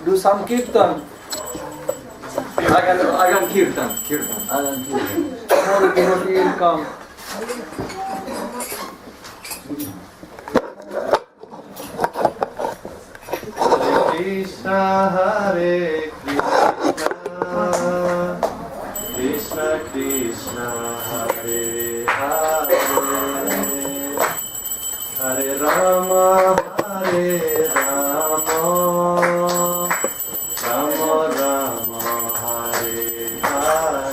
do some kirtan. Agan kirtan. Tomorrow devotee will come. Krishna Hare Krishna Krishna Krishna Hare Hare Hare Rama Hare Rama Rama Rama Hare Hare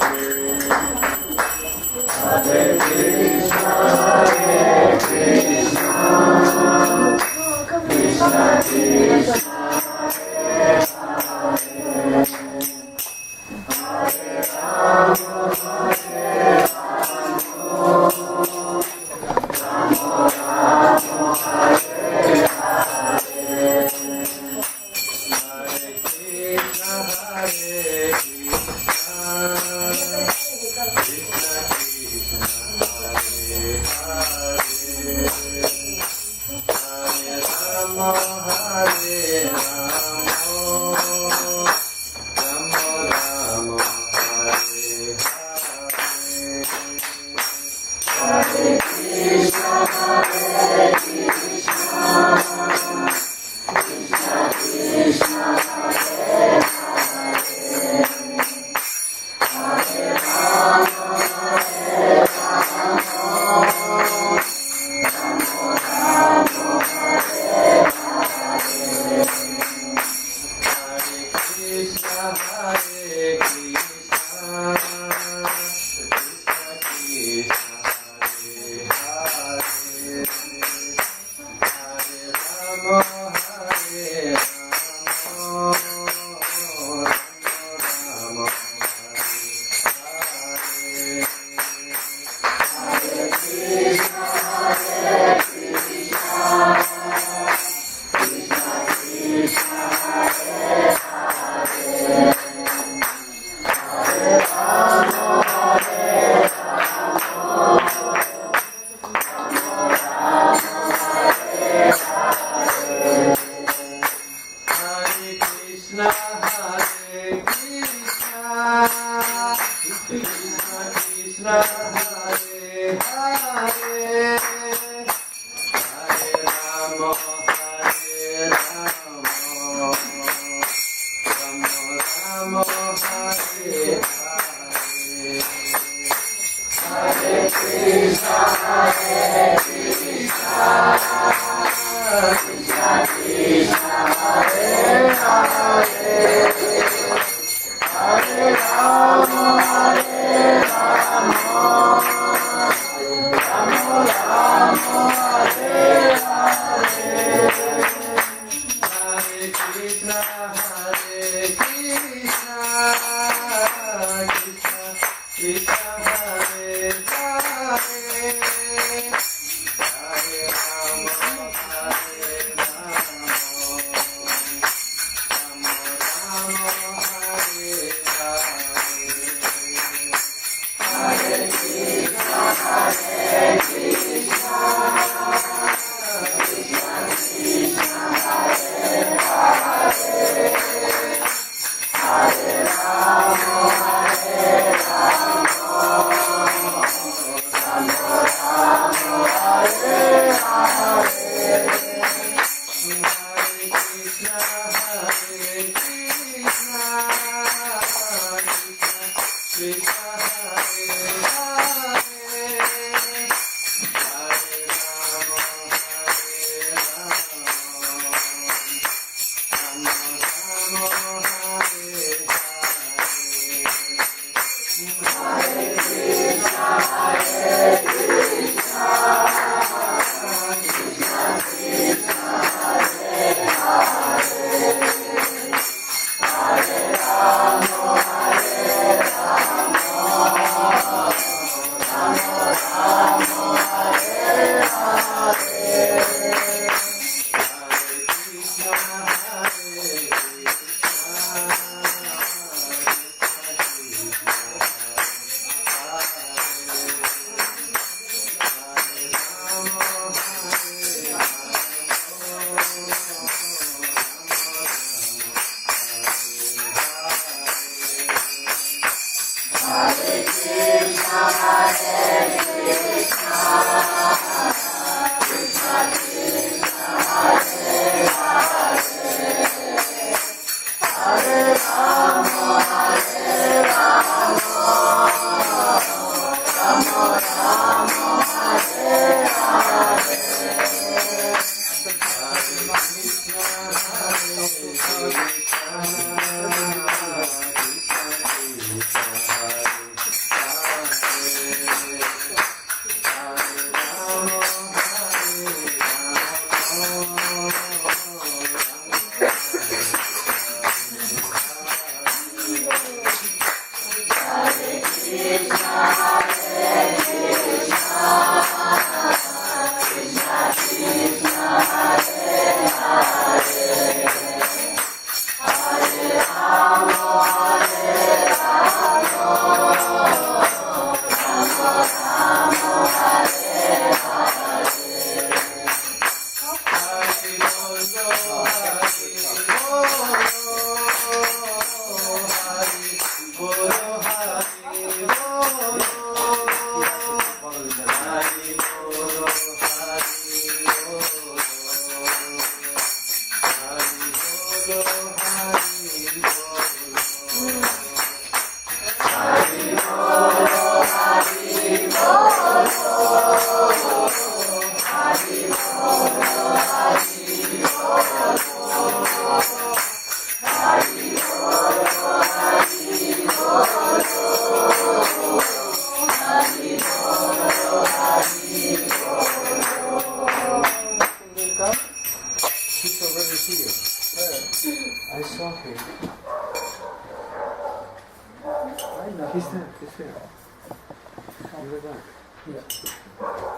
Hare Krishna Krishna Krishna Krishna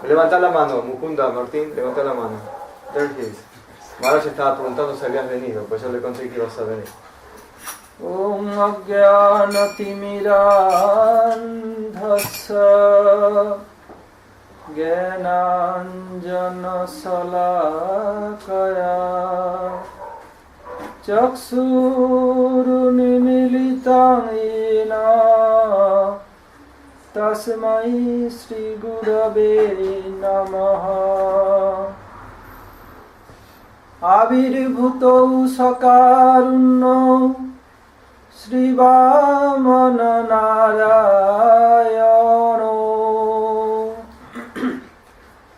Levanta la mano, Mukunda, Martín, levanta la mano. There he is. Maharaja estaba preguntando si habías venido, pues yo le conté que ibas a venir. Om Ajnanatimirandhasya Jnananjana Salakaya Chaksurunimilitam Yena Tasmai Shri Gurave Namaha Avirbhutau Sakarunno Shri Vamana Narayano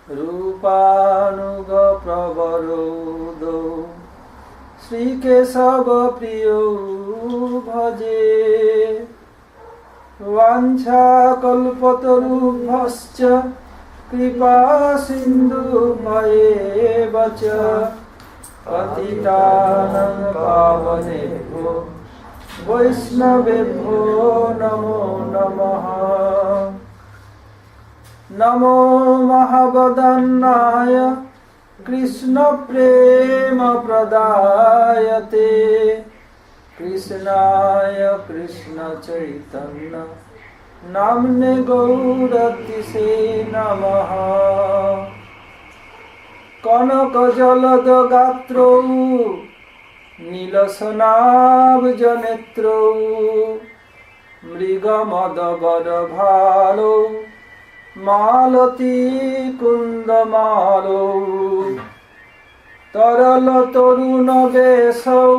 Rupanuga Pravarodo Shri Kesava Priyo Bhaje Vancha Kalpatarubhascha Kripa Sindhu Bhayevacha Patitanang Pavanebho Vaishnavebho Namo Namaha Namo Mahabodhanaya Krishna Prema Pradayate Krishnaya Krishna Chaitanya Namne Gauratise Namaha Kanaka Jalada Gatrau Nilasanav-janetrau Mrigamadabadabhalo Malati Kundamalo Tarala Toruna Vesau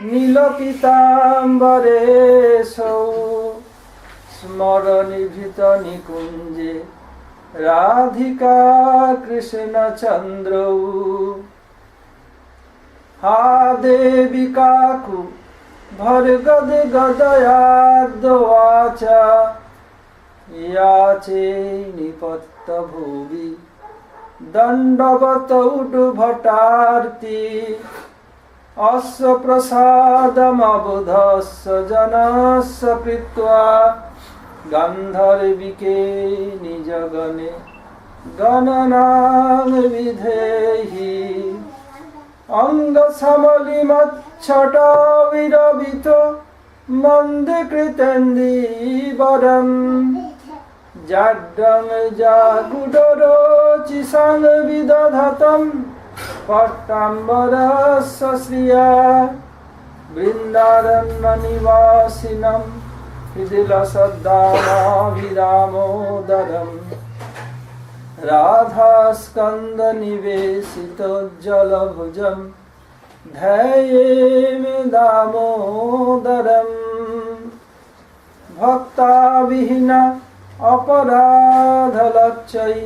Nilapitambaresau Smaranibhita Nikunje Radhika Krishna Chandrau Ha Devi Kaku Bhargad Gadayadvacha Yache Nipatta Bhuvi Dandavata Udbhatarti Asa Prasadam Abudhasa Janasa Kritva Gandharvike Nijagane Gananang Videhi Anga Samali Machata Viravito Mande Kritendi Badam Jadam Jagudoro Chisang Vidadhatam Patambara Sasriya Vrindaran Manivasinam Hridilasaddanabhidamodaram Radhaskandanive시तोज्ज्वलभुजं ध्येयेम दामोदरम् भक्ताविहीना अपराधलक्षै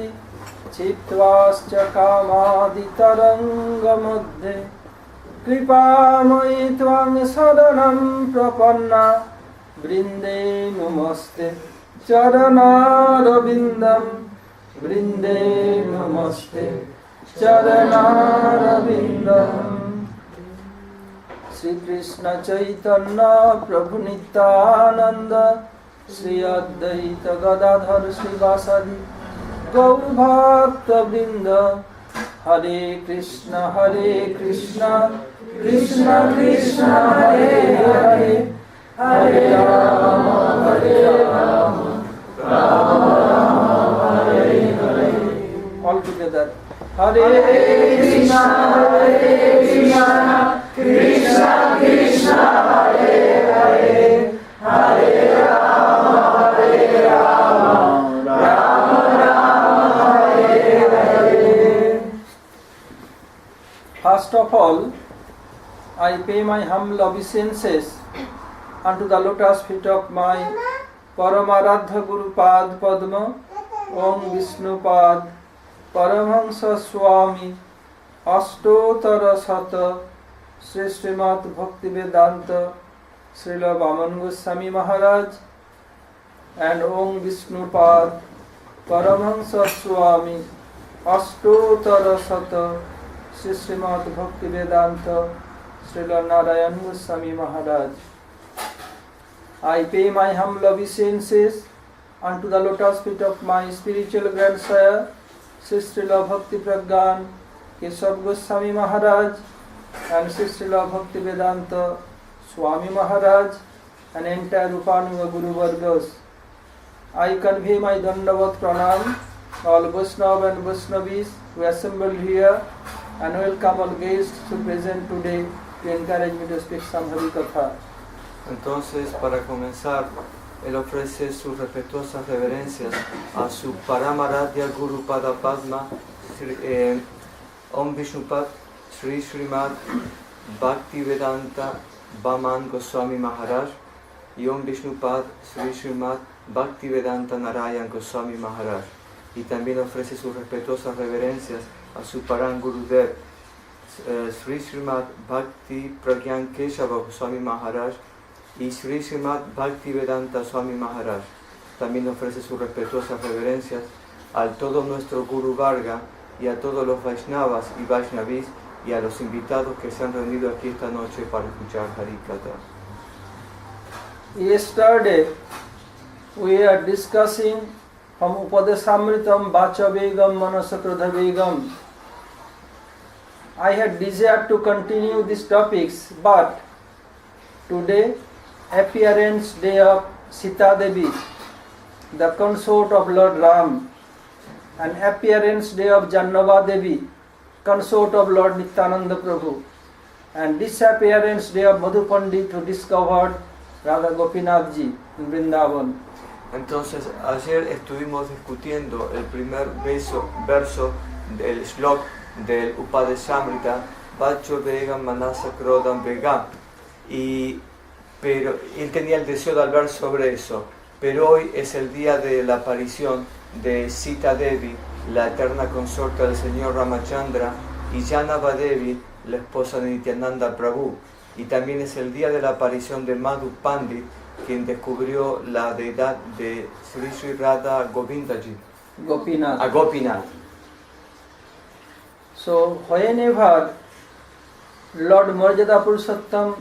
चित्वाश्च कामादितरङ्गमध्ये कृपामयि त्वं शरणं प्रपन्ना वृन्दे नमस्ते चरणारविन्दं वृन्दे नमस्ते चरणारविन्दम् Shri Krishna Chaitanya Prabhu Nityananda Shri Advaita Gadadhar Srivasadi Gaur Bhakta Vrinda Hare Krishna Krishna Krishna Hare Hare Hare Rama Rama Hare Hare. All together. Hare Krishna Krishna Krishna Hare Hare Hare Rama Rama Hare Hare. First of all, I pay my humble obeisances unto the lotus feet of my Paramaradha Guru Pad Padma Om Vishnu Pad Paramahansa Swami Ashtotara Sata Sri Srimad Bhaktivedanta Srila Goswami Maharaj and Om Vishnu Pad Paramahansa Swami Ashtotara Sata Sri Srimad Bhaktivedanta Srila Narayan Goswami Maharaj. I pay my humble obeisances unto the lotus feet of my spiritual grandsire Sri Srila Bhakti Pragyan Keshav Goswami Maharaj and Sri Srila Bhaktivedanta Swami Maharaj and entire Rupanuga Guru Vargas. I convey my Dandavat Pranam, all Vaishnava and Vaishnavis who assembled here, and welcome all guests who present today to encourage me to speak some Hari Katha. Entonces, para comenzar, él ofrece sus respetuosas reverencias a su Paramaradhya Guru Pada Padma, Om Vishnupat, Sri Srimad Bhaktivedanta Vaman Goswami Maharaj y Om Vishnupad Sri Srimad Bhaktivedanta Narayan Goswami Maharaj. Y también ofrece sus respetuosas reverencias a su Param Gurudev, Sri Srimad Bhakti Pragyan Keshava Goswami Maharaj y Sri Srimad Bhaktivedanta Swami Maharaj. También ofrece sus respetuosas reverencias al todo nuestro Guru Varga y a todos los Vaishnavas y Vaishnavis y a los invitados que se han reunido aquí esta noche para escuchar Harikatha. Yesterday we are discussing from Upadesamritam Vachavegam Manasakradhavegam. I had desired to continue these topics, but today, appearance day of Sita Devi, the consort of Lord Ram, and appearance day of Jannava Devi, consort of Lord Nityananda Prabhu, and disappearance day of Madhu Pandit who discovered Radha Gopinath Ji in Vrindavan. Entonces, ayer estuvimos discutiendo el primer verso del shlok del Upadesamrita, Vacho Vegam Manasa Krodam Vegam, pero él tenía el deseo de hablar sobre eso, pero hoy es el día de la aparición de Sita Devi, la eterna consorte del señor Ramachandra, y Janava Devi, la esposa de Nityananda Prabhu, y también es el día de la aparición de Madhu Pandit, quien descubrió la deidad de Sri Sri Radha Govindaji, Gopinath. So whenever Lord Marjada Purushottam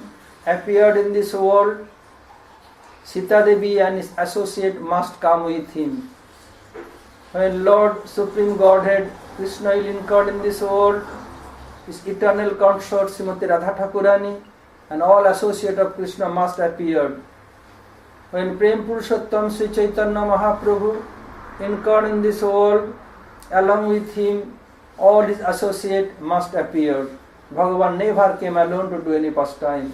appeared in this world, Sita Devi and his associate must come with him. When Lord Supreme Godhead Krishna will incarnate in this world, his eternal consort Srimati Radha Thakurani and all associate of Krishna must appear. When Prem Purushottam Sri Chaitanya Mahaprabhu incarnate in this world, along with him all his associates must appear. Bhagavan never came alone to do any pastime.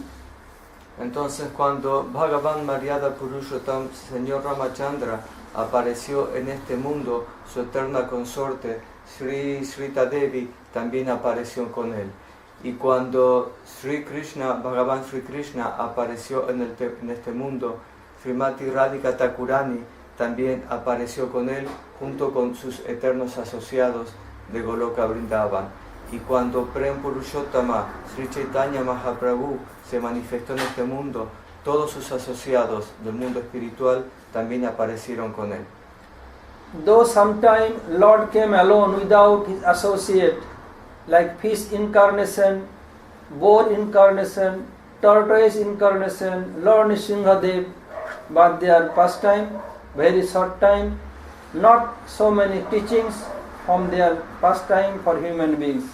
Entonces cuando Bhagavan Maryada Purushottam, Señor Ramachandra, apareció en este mundo, su eterna consorte, Srita Devi, también apareció con él. Y cuando Sri Krishna, Bhagavan Sri Krishna apareció en este mundo, Srimati Radhika Thakurani también apareció con él, junto con sus eternos asociados de Goloka Vrindavan. Y cuando Prem Purushottama, Sri Chaitanya Mahaprabhu, se manifestó en este mundo, todos sus asociados del mundo espiritual también aparecieron con él. Though sometime Lord came alone without his associate, like fish incarnation, boar incarnation, tortoise incarnation, Lord Nrsimhadev, but their pastime, very short time, not so many teachings from their pastime for human beings.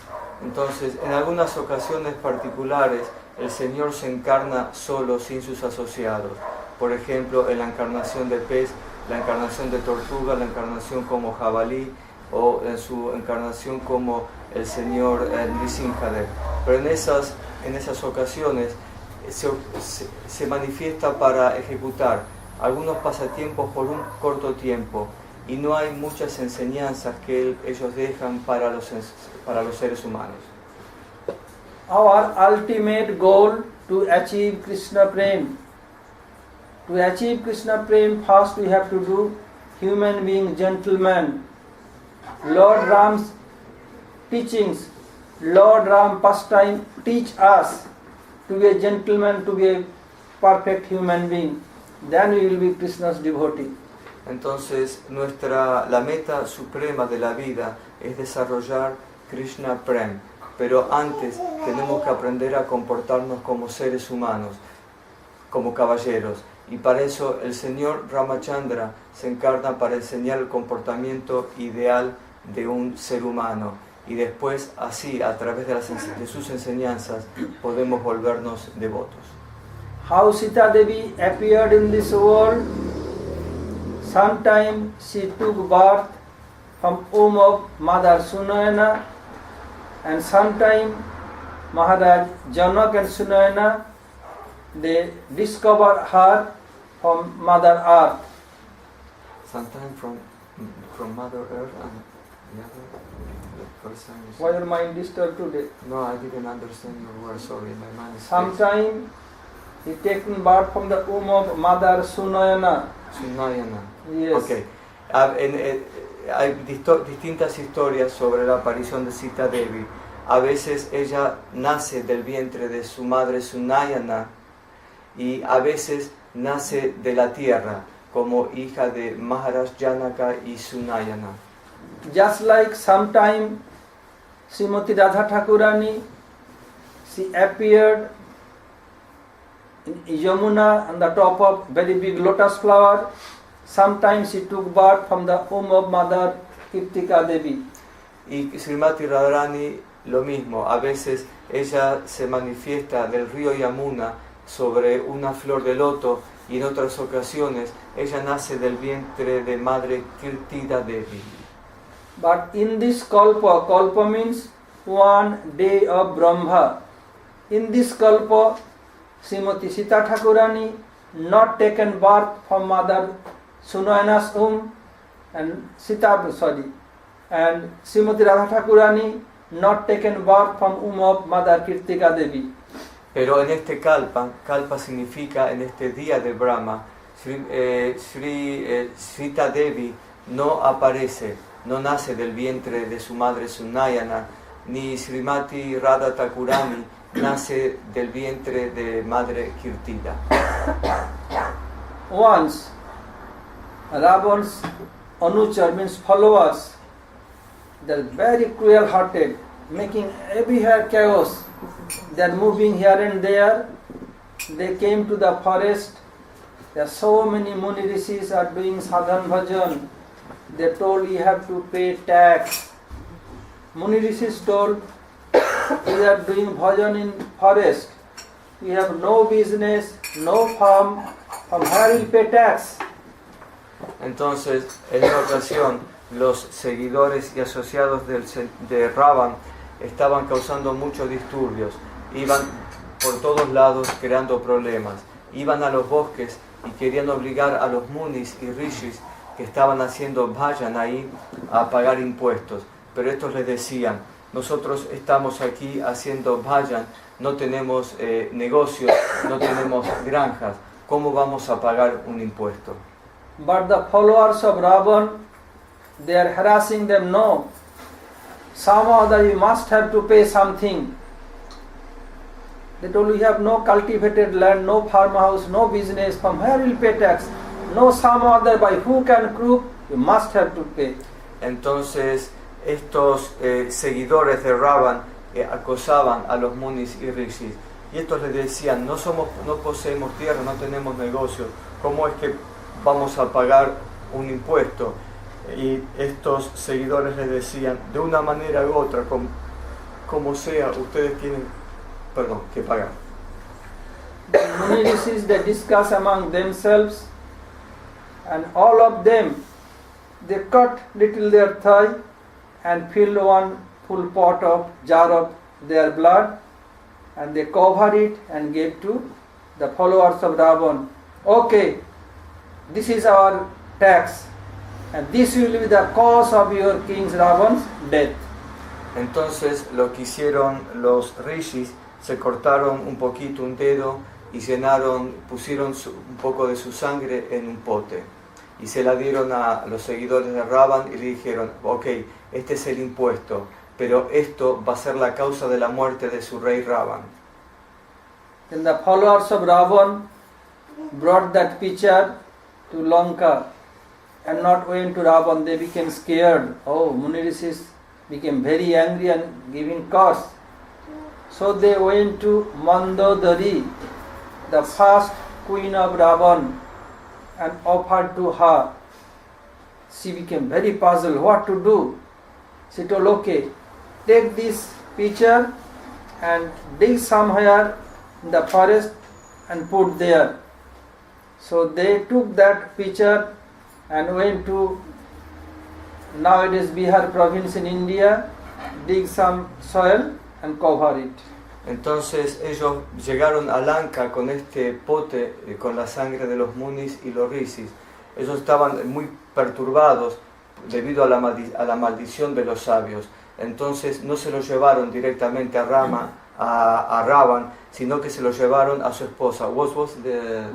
Entonces, en algunas ocasiones particulares, el Señor se encarna solo, sin sus asociados. Por ejemplo, en la encarnación de pez, la encarnación de tortuga, la encarnación como jabalí, o en su encarnación como el Señor Nrsimhadev. Pero en esas ocasiones se manifiesta para ejecutar algunos pasatiempos por un corto tiempo, y no hay muchas enseñanzas que ellos dejan para los seres humanos. Our ultimate goal to achieve Krishna Prem. To achieve Krishna Prem, first we have to do human being gentleman. Lord Ram's teachings, Lord Ram pastime teach us to be a gentleman, to be a perfect human being. Then we will be Krishna's devotee. Entonces, la meta suprema de la vida es desarrollar Krishna Prem, pero antes tenemos que aprender a comportarnos como seres humanos, como caballeros, y para eso el Señor Ramachandra se encarna para enseñar el comportamiento ideal de un ser humano, y después así, a través de sus enseñanzas, podemos volvernos devotos. How Sita Devi appeared in this world. Sometime she took birth from womb of Mother Sunayana, and sometime Maharaj Janak and Sunayana, they discovered her from Mother Earth. Sometime from Mother Earth and the first time. Why your mind disturbed today? No, I didn't understand your word. Sorry, my mind is. Sometime he taken birth from the womb of Mother Sunayana. Sunayana. Yes. Okay. Hay distintas historias sobre la aparición de Sita Devi. A veces ella nace del vientre de su madre Sunayana, y a veces nace de la tierra como hija de Maharaja Janaka y Sunayana. Just like sometime Srimati Radha Thakurani, she appeared in Yamuna on the top of very big lotus flower. Sometimes she took birth from the womb of Mother Kirtika Devi. Y Srimati Radharani lo mismo, a veces ella se manifiesta del río Yamuna sobre una flor de loto, y en otras ocasiones ella nace del vientre de Madre Kirtida Devi. But in this kalpa means one day of Brahma. In this kalpa, Srimati Sita Thakurani not taken birth from Mother Sunayana's womb, and and Srimati Radha Thakurani not taken birth from womb of Mother Kirtika Devi. Pero en este kalpa significa en este día de Brahma, Srita Devi no aparece, no nace del vientre de su madre Sunayana, ni Srimati Radha Thakurani nace del vientre de Madre Kirtida. Once, Ravan's Anuchar means followers, they are very cruel-hearted, making everywhere chaos. They are moving here and there. They came to the forest. There are so many Muni Rishis are doing sadhan bhajan. They told you have to pay tax. Muni Rishis told, we are doing bhajan in forest. We have no business, no farm. From where we pay tax? Entonces, en una ocasión, los seguidores y asociados de Ravan estaban causando muchos disturbios. Iban por todos lados creando problemas. Iban a los bosques y querían obligar a los munis y rishis que estaban haciendo bhajan ahí a pagar impuestos. Pero estos les decían, nosotros estamos aquí haciendo bhajan, no tenemos negocios, no tenemos granjas, ¿cómo vamos a pagar un impuesto? But the followers of Ravan, they are harassing them. No, somehow that you must have to pay something. They told you have no cultivated land, no farmhouse, no business. From where will pay tax? No, some other by hook and crook, you must have to pay. Entonces estos seguidores de Ravan acosaban a los munis y rishis. Y estos les decían, no poseemos tierra, no tenemos negocios, ¿cómo es que vamos a pagar un impuesto? Y estos seguidores les decían, de una manera u otra, como sea, ustedes tienen que pagar. The Muni Rishis, they discuss among themselves, and all of them, they cut little their thigh and filled one full pot of jar of their blood, and they covered it and gave to the followers of Ravan. Okay, this is our tax, and this will be the cause of your king Ravan's death. Entonces lo que hicieron los rishis, se cortaron un poquito un dedo y pusieron un poco de su sangre en un pote y se la dieron a los seguidores de Ravan y le dijeron, ok, este es el impuesto, pero esto va a ser la causa de la muerte de su rey Ravan. Then the followers of Ravan brought that pitcher to Lanka and not went to Ravan. They became scared. Oh, Muni Rishis became very angry and giving curse. So they went to Mandodari, the first queen of Ravan, and offered to her. She became very puzzled what to do. She told, okay, take this pitcher and dig somewhere in the forest and put there. So they took that pitcher and went to, now it is Bihar province in India, dig some soil and cover it. Entonces ellos llegaron a Lanka con este pote con la sangre de los munis y los rishis. Ellos estaban muy perturbados debido a la maldición de los sabios. Entonces no se lo llevaron directamente a Ravan, sino que se lo llevaron a su esposa. What was el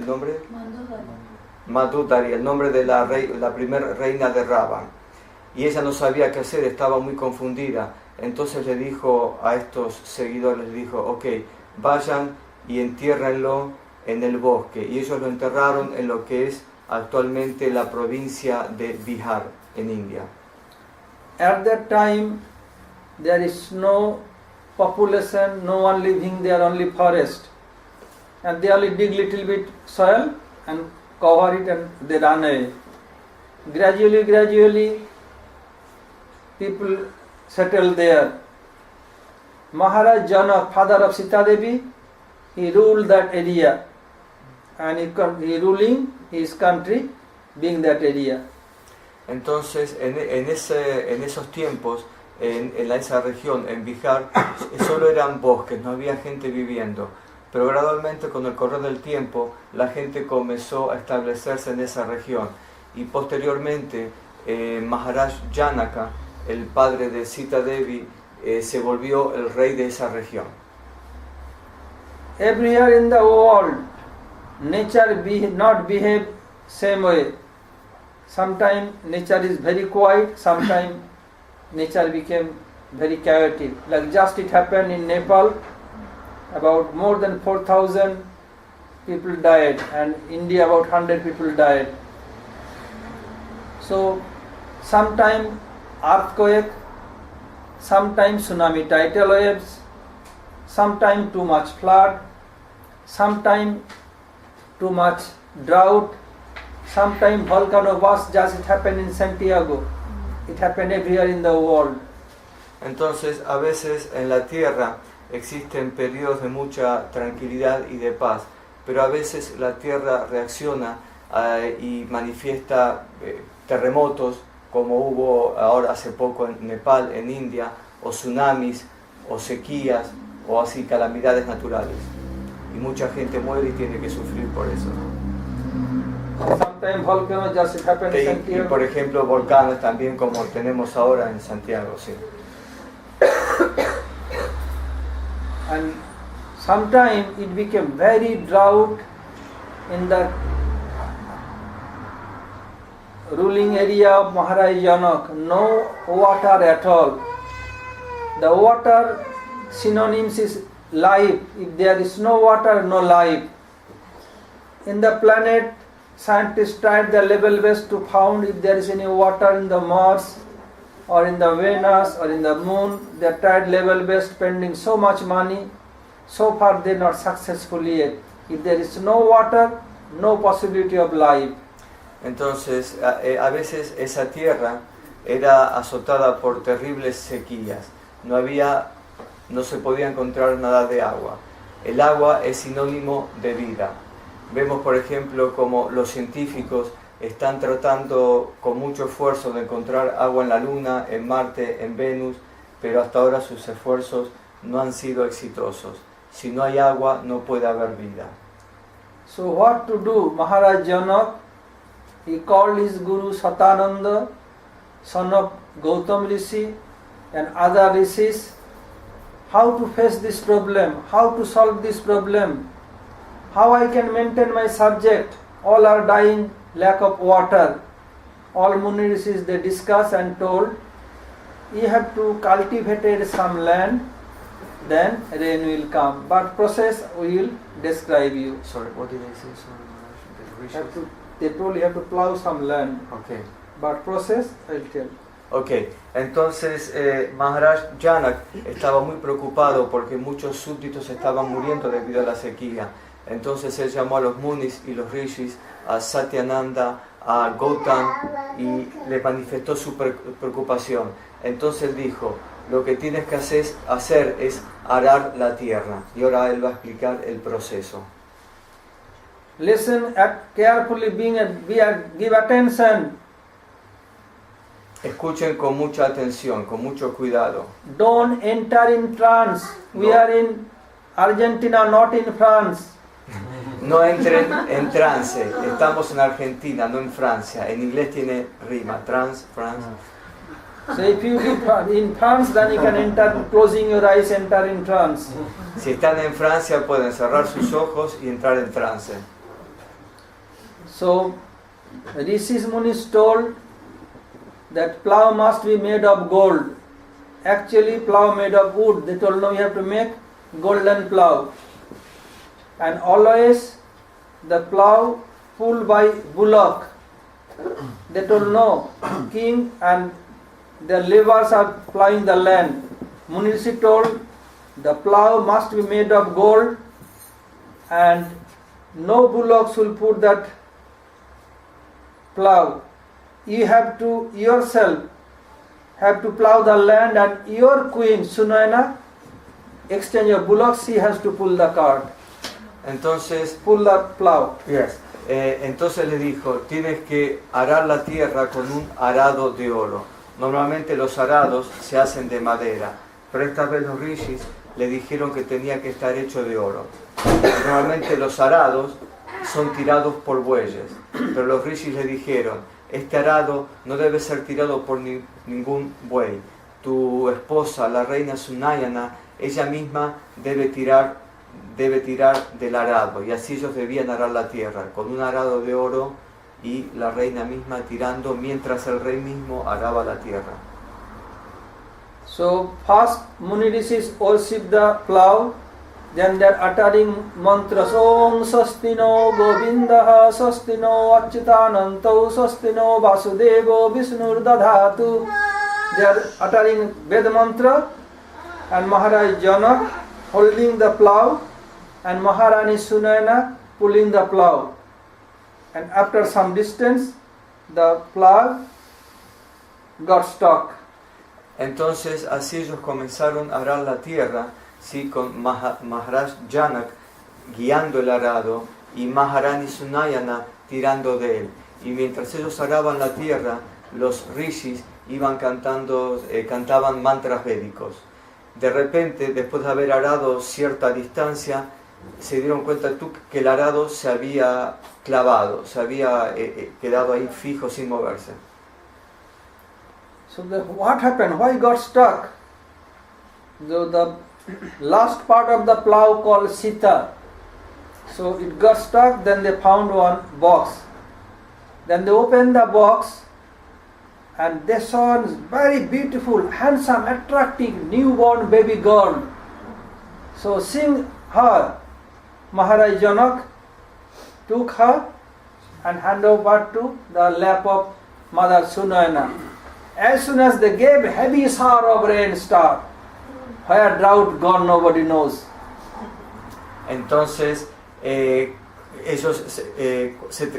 nombre? Madhudari, el nombre de la primera reina de Ravan. Y ella no sabía qué hacer, estaba muy confundida. Entonces le dijo a estos seguidores, le dijo, ok, vayan y entiérrenlo en el bosque. Y ellos lo enterraron en lo que es actualmente la provincia de Bihar, en India. At that time, there is no population, no one living there, only forest. And they only dig little bit soil and cover it and they run away. Gradually, people settled there. Maharaja Janak, father of Sita Devi, he ruled that area, and he ruling his country being that area. Entonces, en esos tiempos, en esa región, en Bihar, solo eran bosques, no había gente viviendo. Pero gradualmente, con el correr del tiempo, la gente comenzó a establecerse en esa región. Y posteriormente, Maharaja Janaka, el padre de Sita Devi, se volvió el rey de esa región. Everywhere in the world, nature not behave same way. Sometimes nature is very quiet, sometimes nature became very chaotic. Like just it happened in Nepal, about more than 4,000 people died, and India about 100 people died. So sometimes earthquake, sometimes tsunami tidal waves, sometimes too much flood, sometimes too much drought, sometimes volcano burst, just it happened in Santiago. It happened everywhere in the world. Entonces, a veces en la tierra existen periodos de mucha tranquilidad y de paz, pero a veces la tierra reacciona y manifiesta terremotos, como hubo ahora hace poco en Nepal, en India, o tsunamis, o sequías o así calamidades naturales. Y mucha gente muere y tiene que sufrir por eso. Sometimes volcanoes just it happens in Y Santiago. por ejemplo volcanes también como tenemos ahora en Santiago, sí. And sometimes it became very drought in the ruling area of Maharaja Janak. No water at all. The water synonyms is life. If there is no water, no life. In the planet, scientists tried the level best to find if there is any water in the Mars or in the Venus or in the moon. They tried level best, spending so much money. So far they are not successful yet. If there is no water, no possibility of life. Entonces a veces esa tierra era azotada por terribles sequías. No se podía encontrar nada de agua. El agua es sinónimo de vida. Vemos, por ejemplo, como los científicos están tratando con mucho esfuerzo de encontrar agua en la Luna, en Marte, en Venus, pero hasta ahora sus esfuerzos no han sido exitosos. Si no hay agua, no puede haber vida. So what to do? Maharaja Janak, he called his guru Satananda, son of Gautam Rishi and other rishis, how to face this problem, how to solve this problem, how I can maintain my subject. All are dying, lack of water. All Muni rishis they discuss and told, you have to cultivate some land, then rain will come. But process we will describe you. Sorry, what did I say? Sorry, They told you have to plow some land. Okay. But process I will tell. Ok, entonces Maharaj Janak estaba muy preocupado porque muchos súbditos estaban muriendo debido a la sequía. Entonces él llamó a los munis y los rishis, a Satyananda, a Gautam, y le manifestó su preocupación. Entonces él dijo, lo que tienes que hacer es arar la tierra. Y ahora él va a explicar el proceso. Listen carefully, give attention. Escuchen con mucha atención, con mucho cuidado. Don't enter in trance. We are in Argentina, not in France. No entren en trance. Estamos en Argentina, no en Francia. En inglés tiene rima. Trance, France. So if you live in France, then you can enter, closing your eyes, enter in trance. Si están en Francia pueden cerrar sus ojos y entrar en trance. So Rishis Munis told that plough must be made of gold. Actually plough made of wood. They told no, you have to make golden plough. And always the plough pulled by bullock. They told no, king and the laborers are ploughing the land. Munisi told the plough must be made of gold and no bullocks will put that plough. You have to yourself have to plough the land, and your queen Sunaina exchange your bullocks, she has to pull the cart. Entonces, Pull the plough. yes. Entonces le dijo, tienes que arar la tierra con un arado de oro. Normalmente los arados se hacen de madera, pero esta vez los rishis le dijeron que tenía que estar hecho de oro. Normalmente los arados son tirados por bueyes, pero los rishis le dijeron, este arado no debe ser tirado por ningún buey. Tu esposa, la reina Sunayana, ella misma debe tirar del arado, y así ellos debían arar la tierra, con un arado de oro y la reina misma tirando mientras el rey mismo araba la tierra. So first Muni rishis worship the plough, then they are uttering mantras. Om Sastino Govindaha Sastino Achyutananto Sastino Vasudevo Vishnur Dadhatu. They are uttering Ved mantra, and Maharaj Janak holding the plough and Maharani Sunayana pulling the plough. And after some distance, the plough got stuck. Entonces así ellos comenzaron a arar la tierra, sí, con Maharaj Janak guiando el arado y Maharani Sunayana tirando de él. Y mientras ellos araban la tierra, los rishis iban cantaban mantras védicos. de repente, después de haber arado cierta distancia, se dieron cuenta que el arado se había clavado, se había quedado ahí fijo sin moverse. So what happened? Why got stuck? The last part of the plow called Sita. So it got stuck, then they found one box. Then they opened the box and they saw a very beautiful, handsome, attractive newborn baby girl. So seeing her, Maharaja Janak took her and handed over to the lap of Mother Sunayana. As soon as they gave, heavy shower of rain start. Where drought gone, nobody knows. Entonces, ellos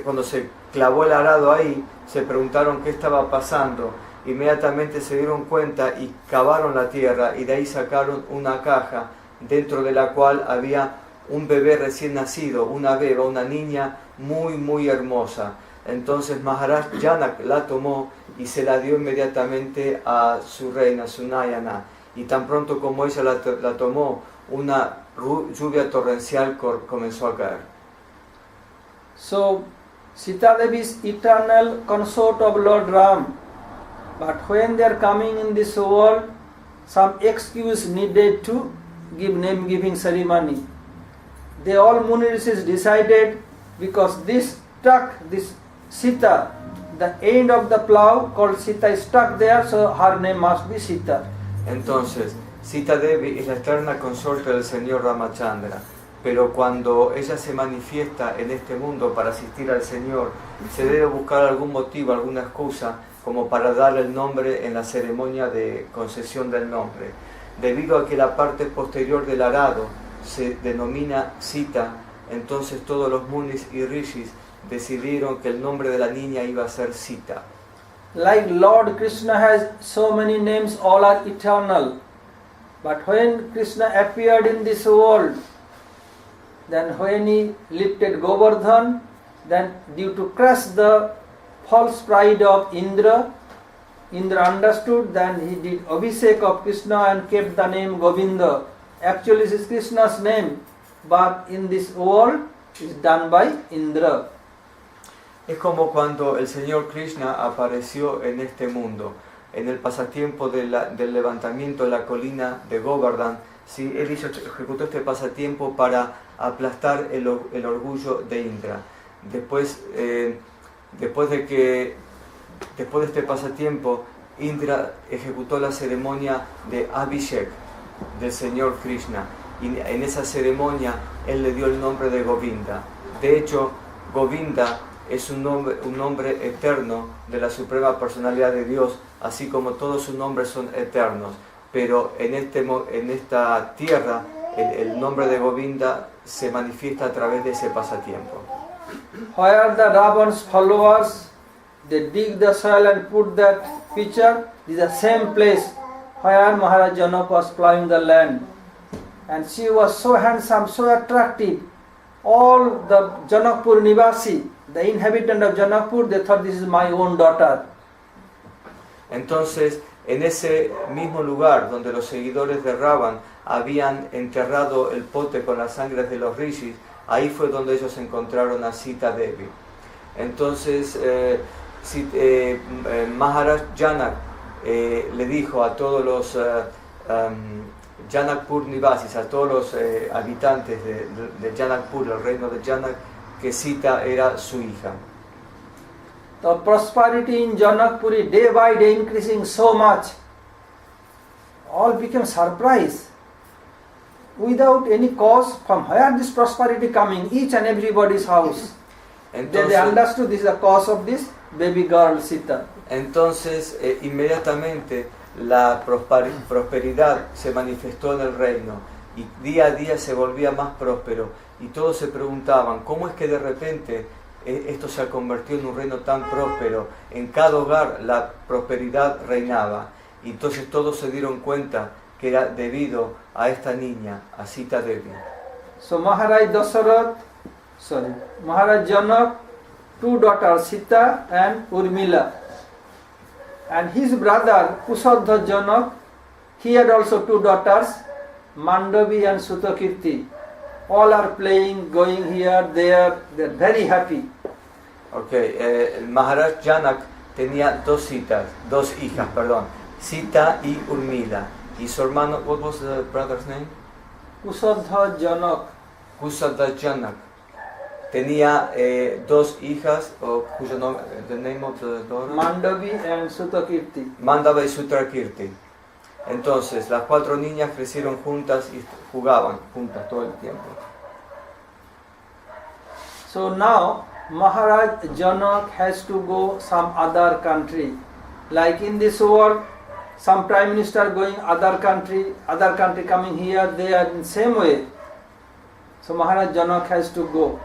cuando se clavó el arado ahí, se preguntaron qué estaba pasando. Inmediatamente se dieron cuenta y cavaron la tierra y de ahí sacaron una caja dentro de la cual había un bebé recién nacido, una beba, una niña muy muy hermosa. Entonces Maharaja Janak la tomó y se la dio inmediatamente a su reina Sunayana. Y tan pronto como ella la tomó, una lluvia torrencial comenzó a caer. So Sita Devi is eternal consort of Lord Ram. But when they are coming in this world, some excuse needed to give name giving ceremony. They all Munirishis decided, because this Sita, the end of the plow called Sita is stuck there, so her name must be Sita. Entonces, Sita Devi es la eterna consorte del Señor Ramachandra, pero cuando ella se manifiesta en este mundo para asistir al Señor, se debe buscar algún motivo, alguna excusa, como para darle el nombre en la ceremonia de concesión del nombre. Debido a que la parte posterior del arado se denomina Sita, entonces todos los munis y rishis decidieron que el nombre de la niña iba a ser Sita. Like Lord Krishna has so many names, all are eternal. But when Krishna appeared in this world, then when he lifted Govardhan, then due to crush the false pride of Indra understood, then he did Abhishek of Krishna and kept the name Govinda. Actually this is Krishna's name, but in this world is done by Indra. Es como cuando el Señor Krishna apareció en este mundo, en el pasatiempo del levantamiento de la colina de Govardhan. Sí, él ejecutó este pasatiempo para aplastar el orgullo de Indra. Después de este pasatiempo, Indra ejecutó la ceremonia de Abhishek del Señor Krishna, y en esa ceremonia él le dio el nombre de Govinda. De hecho, Govinda es un nombre eterno de la Suprema Personalidad de Dios, así como todos sus nombres son eternos. Pero en esta tierra, el nombre de Govinda se manifiesta a través de ese pasatiempo. Where the Ravan's followers, they dig the soil and put that pitcher, this is the same place where Maharaja Janak was plowing the land. And she was so handsome, so attractive. All the Janakpur Nivasi, the inhabitant of Janakpur, they thought this is my own daughter. Entonces, en ese mismo lugar donde los seguidores de Ravan habían enterrado el pote con las sangres de los rishis, ahí fue donde ellos encontraron a Sita Devi. Entonces, Maharaja Janak le dijo a todos los Janakpur Nivasis, a todos los habitantes de Janakpur, el reino de Janak, que Sita era su hija. The prosperity in Janakpuri day by day increasing so much, all became surprised. Without any cause, from where this prosperity coming, each and everybody's house. Entonces, they understood this is the cause of this baby girl Sita. Entonces, inmediatamente la prosperidad se manifestó en el reino y día a día se volvía más próspero, y todos se preguntaban cómo es que de repente esto se ha convertido en un reino tan próspero. En cada hogar la prosperidad reinaba, y entonces todos se dieron cuenta que era debido a esta niña, a Sita Devi. So Maharaja Janak, two daughters, Sita and Urmila. And his brother Kusadha Janak, He had also two daughters, Mandavi and Sutakirti. All are playing, going here, there, they're very happy. Okay, el Maharaj Janak tenía dos hijas, perdón, Sita y Urmila. Y su hermano, what was the brother's name? Kusadha Janak. Kusadha Janak. Tenía dos hijas, cuyo nombre, the name of the daughter? Mandavi and Sutakirti. Mandava y Sutrakirti. Entonces, las cuatro niñas crecieron juntas y jugaban juntas todo el tiempo. So now, Maharaj Janak has to go some other country. Like in this world, some prime minister going other country coming here, they are in same way. So Maharaj Janak has to go.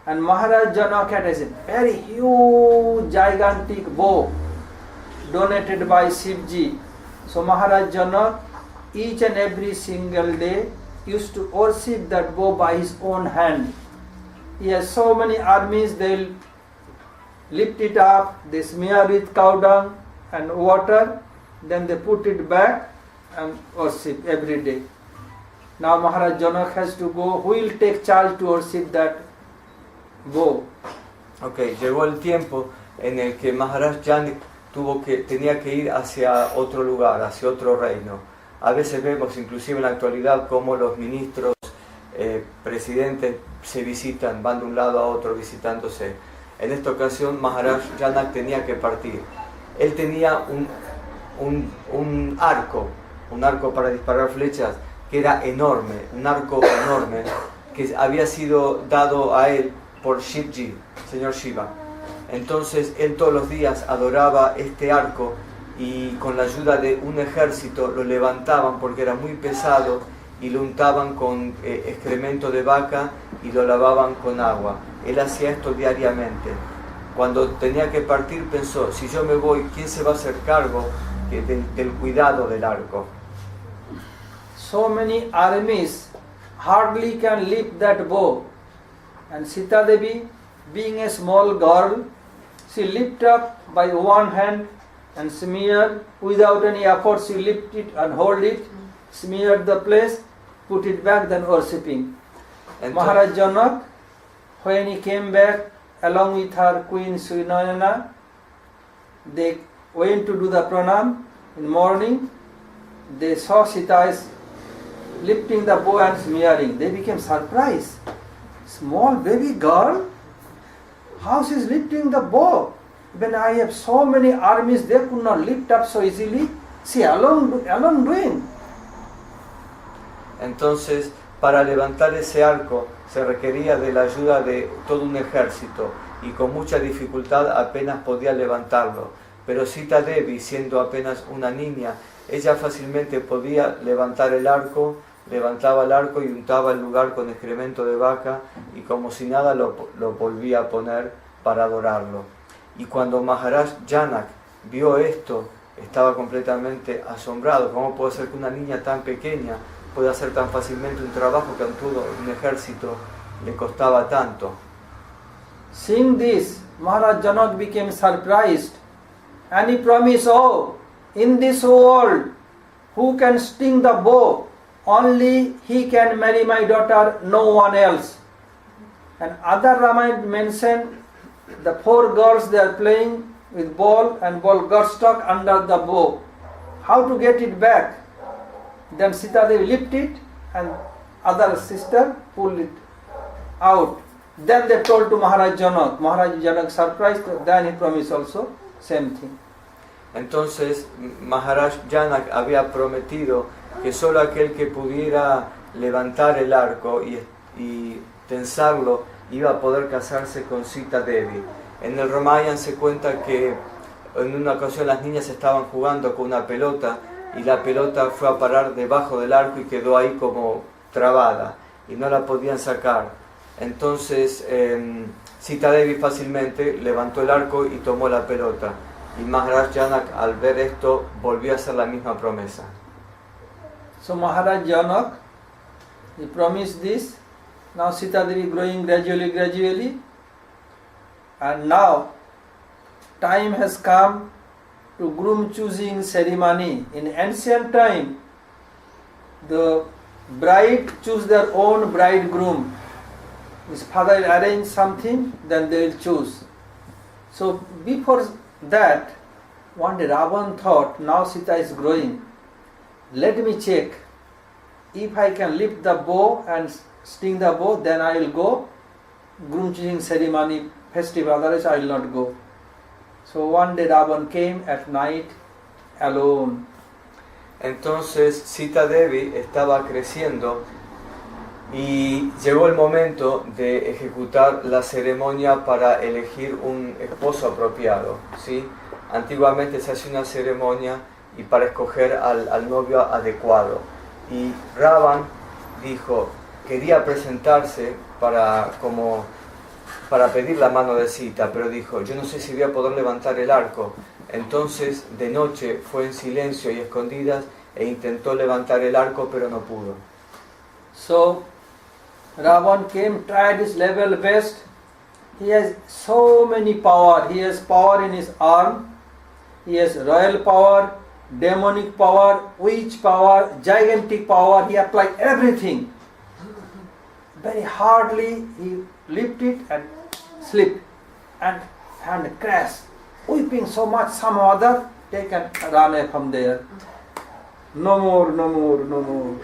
And Maharaj Janak has a very huge, gigantic bow donated by Shivji. So Maharaj Janak, each and every single day, used to worship that bow by his own hand. He has so many armies, they'll lift it up, they smear with cow dung and water, then they put it back and worship every day. Now Maharaj Janak has to go. Who will take charge to worship that bow? Ok, llegó el tiempo en el que Maharaj Janak tenía que ir hacia otro lugar, hacia otro reino. A veces vemos, inclusive en la actualidad, cómo los ministros, presidentes se visitan, van de un lado a otro visitándose. En esta ocasión Maharaj Janak tenía que partir. Él tenía un arco para disparar flechas que era enorme, un arco enorme que había sido dado a él por Shivji, señor Shiva. Entonces él todos los días adoraba este arco y con la ayuda de un ejército lo levantaban porque era muy pesado y lo untaban con excremento de vaca y lo lavaban con agua. Él hacía esto diariamente. Cuando tenía que partir pensó, si yo me voy, ¿quién se va a hacer cargo del cuidado del arco? So many armies hardly can lift that bow. And Sita Devi, being a small girl, she lifted up by one hand and smeared without any effort. She lifted it and hold it, smeared the place, put it back, then worshipping. Maharaj Janak, when he came back along with her queen Srinayana, they went to do the pranam in morning. They saw Sita is lifting the bow and smearing. They became surprised. Small baby girl, how she is lifting the bow? When I have so many armies, they could not lift up so easily. She alone doing. Entonces, para levantar ese arco se requería de la ayuda de todo un ejército y con mucha dificultad apenas podía levantarlo. Pero Sita Devi, siendo apenas una niña, ella fácilmente podía levantar el arco, levantaba el arco y untaba el lugar con excremento de vaca y como si nada lo volvía a poner para adorarlo. Y cuando Maharaj Janak vio esto, estaba completamente asombrado. ¿Cómo puede ser que una niña tan pequeña pueda hacer tan fácilmente un trabajo que a todo un ejército le costaba tanto? Seeing this, Maharaj Janak became surprised and he promised, oh, in this world, who can sting the bow? Only he can marry my daughter, no one else. And other Ramayana mentioned the four girls, they are playing with ball and ball got stuck under the bow. How to get it back? Then Sita Devi lifted it and other sister pulled it out. Then they told to Maharaj Janak. Maharaj Janak surprised, then he promised also same thing. Entonces Maharaj Janak había prometido que solo aquel que pudiera levantar el arco y tensarlo iba a poder casarse con Sita Devi. En el Ramayana se cuenta que en una ocasión las niñas estaban jugando con una pelota y la pelota fue a parar debajo del arco y quedó ahí como trabada y no la podían sacar. Entonces Sita Devi fácilmente levantó el arco y tomó la pelota. Y Maharaj Janak al ver esto volvió a hacer la misma promesa. So Maharaj Janak, he promised this. Now Sita Devi growing gradually. And now time has come to groom choosing ceremony. In ancient time, the bride choose their own bridegroom. His father will arrange something, then they will choose. So before that, one day Ravan thought, now Sita is growing. Let me check. If I can lift the bow and sting the bow, then I will go groom choosing ceremony festival, otherwise I will not go. So one day Ravan came at night alone. Entonces Sita Devi estaba creciendo y llegó el momento de ejecutar la ceremonia para elegir un esposo apropiado, ¿sí? Antiguamente se hace una ceremonia y para escoger al novio adecuado. Y Ravan dijo, quería presentarse para pedir la mano de Sita, pero dijo, yo no sé si voy a poder levantar el arco. Entonces de noche fue en silencio y escondidas e intentó levantar el arco, pero no pudo. So Ravan came, tried his level best. He has so many power. He has power in his arm. He has royal power, demonic power, witch power, gigantic power. He applied everything. Very hardly he lifted and slipped and crashed. Weeping so much, some other take and run away from there. No more, no more, no more.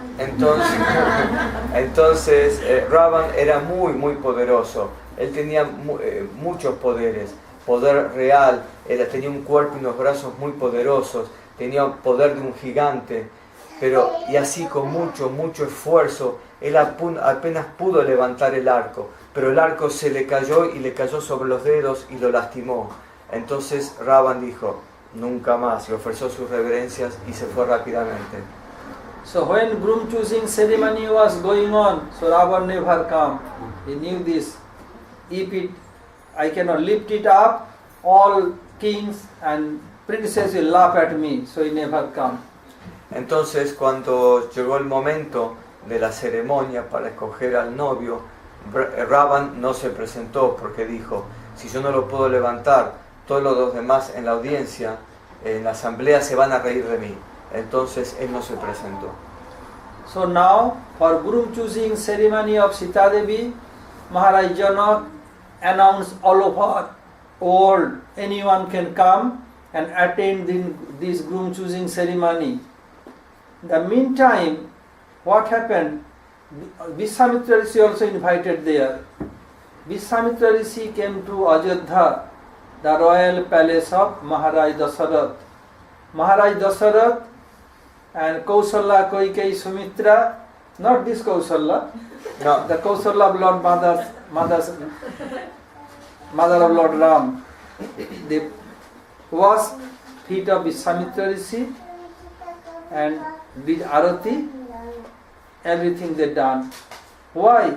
Entonces Ravan era muy poderoso. Él tenía muchos poderes. Poder real, tenía un cuerpo y unos brazos muy poderosos. Tenía poder de un gigante. Y así con mucho esfuerzo, él apenas pudo levantar el arco. Pero el arco se le cayó y le cayó sobre los dedos y lo lastimó. Entonces Ravan dijo, nunca más, y ofreció sus reverencias y se fue rápidamente. So when groom choosing ceremony was going on, so Ravan never come. He knew this. If I cannot lift it up, all kings and princesses will laugh at me. So he never come. Entonces cuando llegó el momento de la ceremonia para escoger al novio, Ravan no se presentó porque dijo, si yo no lo puedo levantar, todos los demás en la audiencia, en la asamblea se van a reír de mí. Entonces él no se presentó. So now, for groom choosing ceremony of Sita Devi, Maharaja Janak announced all over world, anyone can come and attend this groom choosing ceremony. In the meantime, what happened? Vishwamitra Rishi also invited there. Vishwamitra Rishi came to Ajodha, the royal palace of Maharaja Dasarath. Maharaja Dasarath and Kausala, Koikei, Sumitra, not this Kausala, No. the Kausala of Lord Mother of Lord Ram. They washed feet of Vishwamitra Rishi and did arati, everything they done. Why?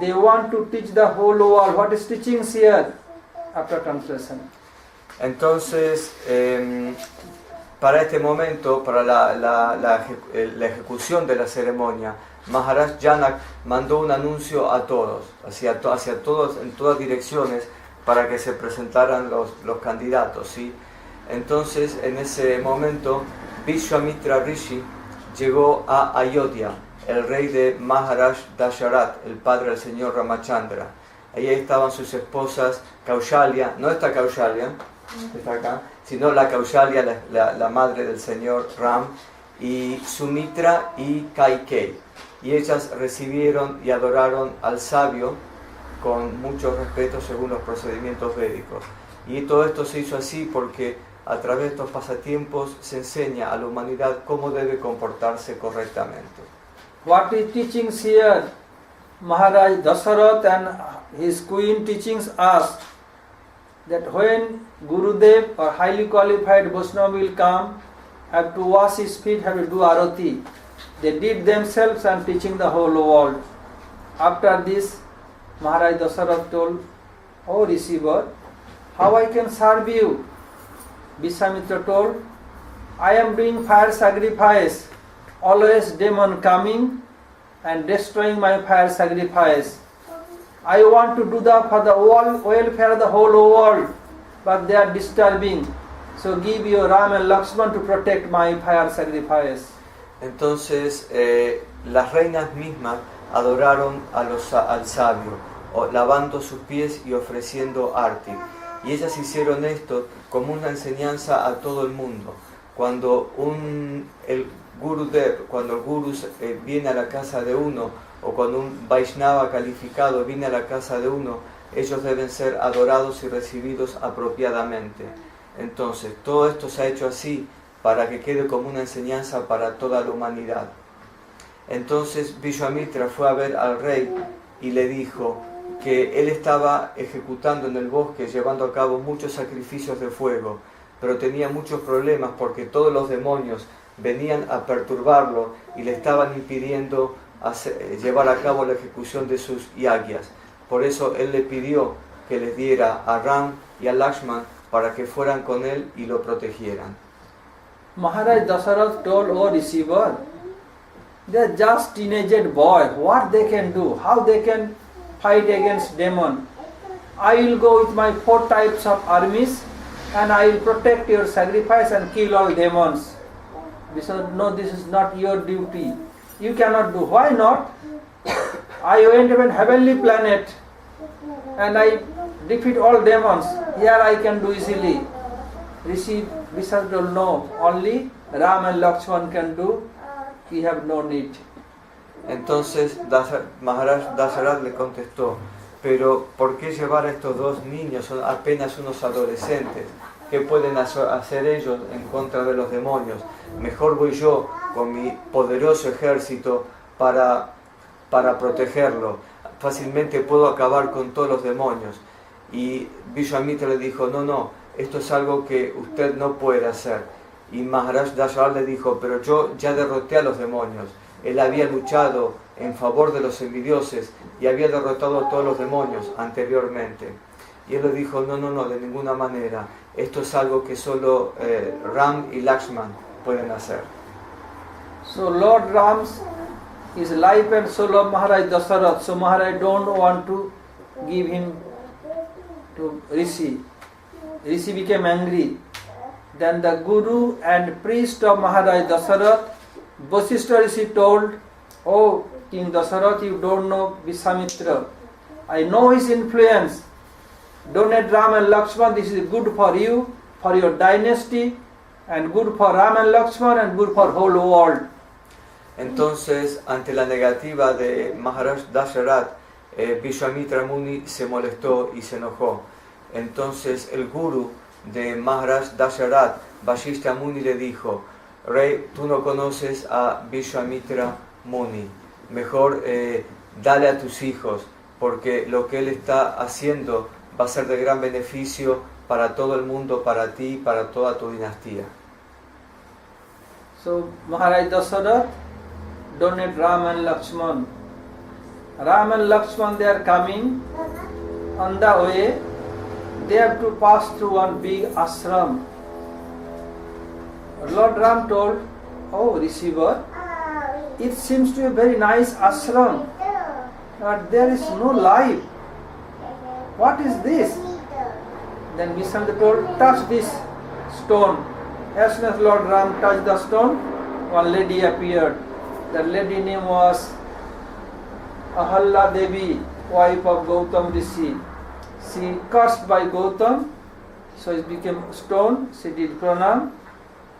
They want to teach the whole world. What is teaching here? After translation. Entonces, para este momento, para la ejecución de la ceremonia, Maharaj Janak mandó un anuncio a todos, hacia todos, en todas direcciones, para que se presentaran los candidatos, ¿sí? Entonces, en ese momento, Vishwamitra Rishi llegó a Ayodhya, el rey de Maharaj Dasharat, el padre del señor Ramachandra. Ahí estaban sus esposas Kaushalya, no esta Kaushalya, que está acá, sino la Kaushalya, la madre del señor Ram, y Sumitra y Kaikei. Y ellas recibieron y adoraron al sabio con mucho respeto según los procedimientos védicos. Y todo esto se hizo así porque a través de estos pasatiempos se enseña a la humanidad cómo debe comportarse correctamente. What is teaching here? Maharaj Dasarath and his queen teachings us that when Gurudev or highly qualified Vaishnava will come, have to wash his feet, have to do arati. They did themselves and teaching the whole world. After this, Maharaj Dasarath told, "O receiver, how I can serve you?" Vishwamitra told, "I am doing fire sacrifice. Always demon coming and destroying my fire sacrifice. I want to do for the welfare of the whole world, but they are disturbing. So give your Ram and Lakshman to protect my fire sacrifice. Entonces las reinas mismas adoraron al sabio, lavando sus pies y ofreciendo arti. Y ellas hicieron esto como una enseñanza a todo el mundo. Cuando el guru viene a la casa de uno, o cuando un Vaishnava calificado viene a la casa de uno, ellos deben ser adorados y recibidos apropiadamente. Entonces, todo esto se ha hecho así para que quede como una enseñanza para toda la humanidad. Entonces Vishwamitra fue a ver al rey y le dijo que él estaba ejecutando en el bosque, llevando a cabo muchos sacrificios de fuego, pero tenía muchos problemas porque todos los demonios venían a perturbarlo y le estaban impidiendo llevar a cabo la ejecución de sus yagyas. Por eso él le pidió que les diera a Ram y a Lakshman para que fueran con él y lo protegieran. Maharaja Dasarath told, "Oh receiver, they are just teenage boy. What they can do? How they can fight against demon? I will go with my 4 types of armies, and I will protect your sacrifice and kill all demons." He said, "No, this is not your duty. You cannot do." "Why not? I went to a heavenly planet, and I defeat all demons. Here I can do easily." Rishi Vishal told, "No, only Ram and Lakshman can do. We have no need." Entonces Maharaj Dasarath le contestó, pero ¿por qué llevar a estos dos niños? Son apenas unos adolescentes. ¿Qué pueden hacer ellos en contra de los demonios? Mejor voy yo con mi poderoso ejército para protegerlo. Fácilmente puedo acabar con todos los demonios. Y Vishwamitra le dijo, no, esto es algo que usted no puede hacer. Y Maharaj Dasarath le dijo, pero yo ya derroté a los demonios. Él había luchado en favor de los semidioses y había derrotado a todos los demonios anteriormente. Y él le dijo, no, de ninguna manera. Esto es algo que solo Ram y Lakshman pueden hacer. So Lord Ram's is life and soul of Maharaj Dasarath. So Maharaj don't want to give him to Rishi. Rishi became angry. Then the Guru and priest of Maharaj Dasarath, Vasishtha Rishi told, "Oh King Dasarath, you don't know Vishwamitra. I know his influence. Donate Ram and Lakshman. This is good for you, for your dynasty, and good for Ram and Lakshman, and good for whole world." Entonces, ante la negativa de Maharaj Dasarath, Vishwamitra Muni se molestó y se enojó. Entonces el guru de Maharaj Dasarath, Vasishtha Muni, le dijo, Rey, tú no conoces a Vishwamitra Muni, mejor dale a tus hijos, porque lo que él está haciendo va a ser de gran beneficio para todo el mundo, para ti y para toda tu dinastía. So Maharaj Dasarath donate Ram and Lakshman. Ram and Lakshman, they are coming. On the way, they have to pass through one big ashram. Lord Ram told, "Oh receiver, it seems to be a very nice ashram, but there is no life. What is this?" Then Vishwamitra told, "Touch this stone." As soon as Lord Ram touched the stone, one lady appeared. The lady name was Ahalla Devi, wife of Gautam Rishi. She cursed by Gautam, so it became stone. She did pranam,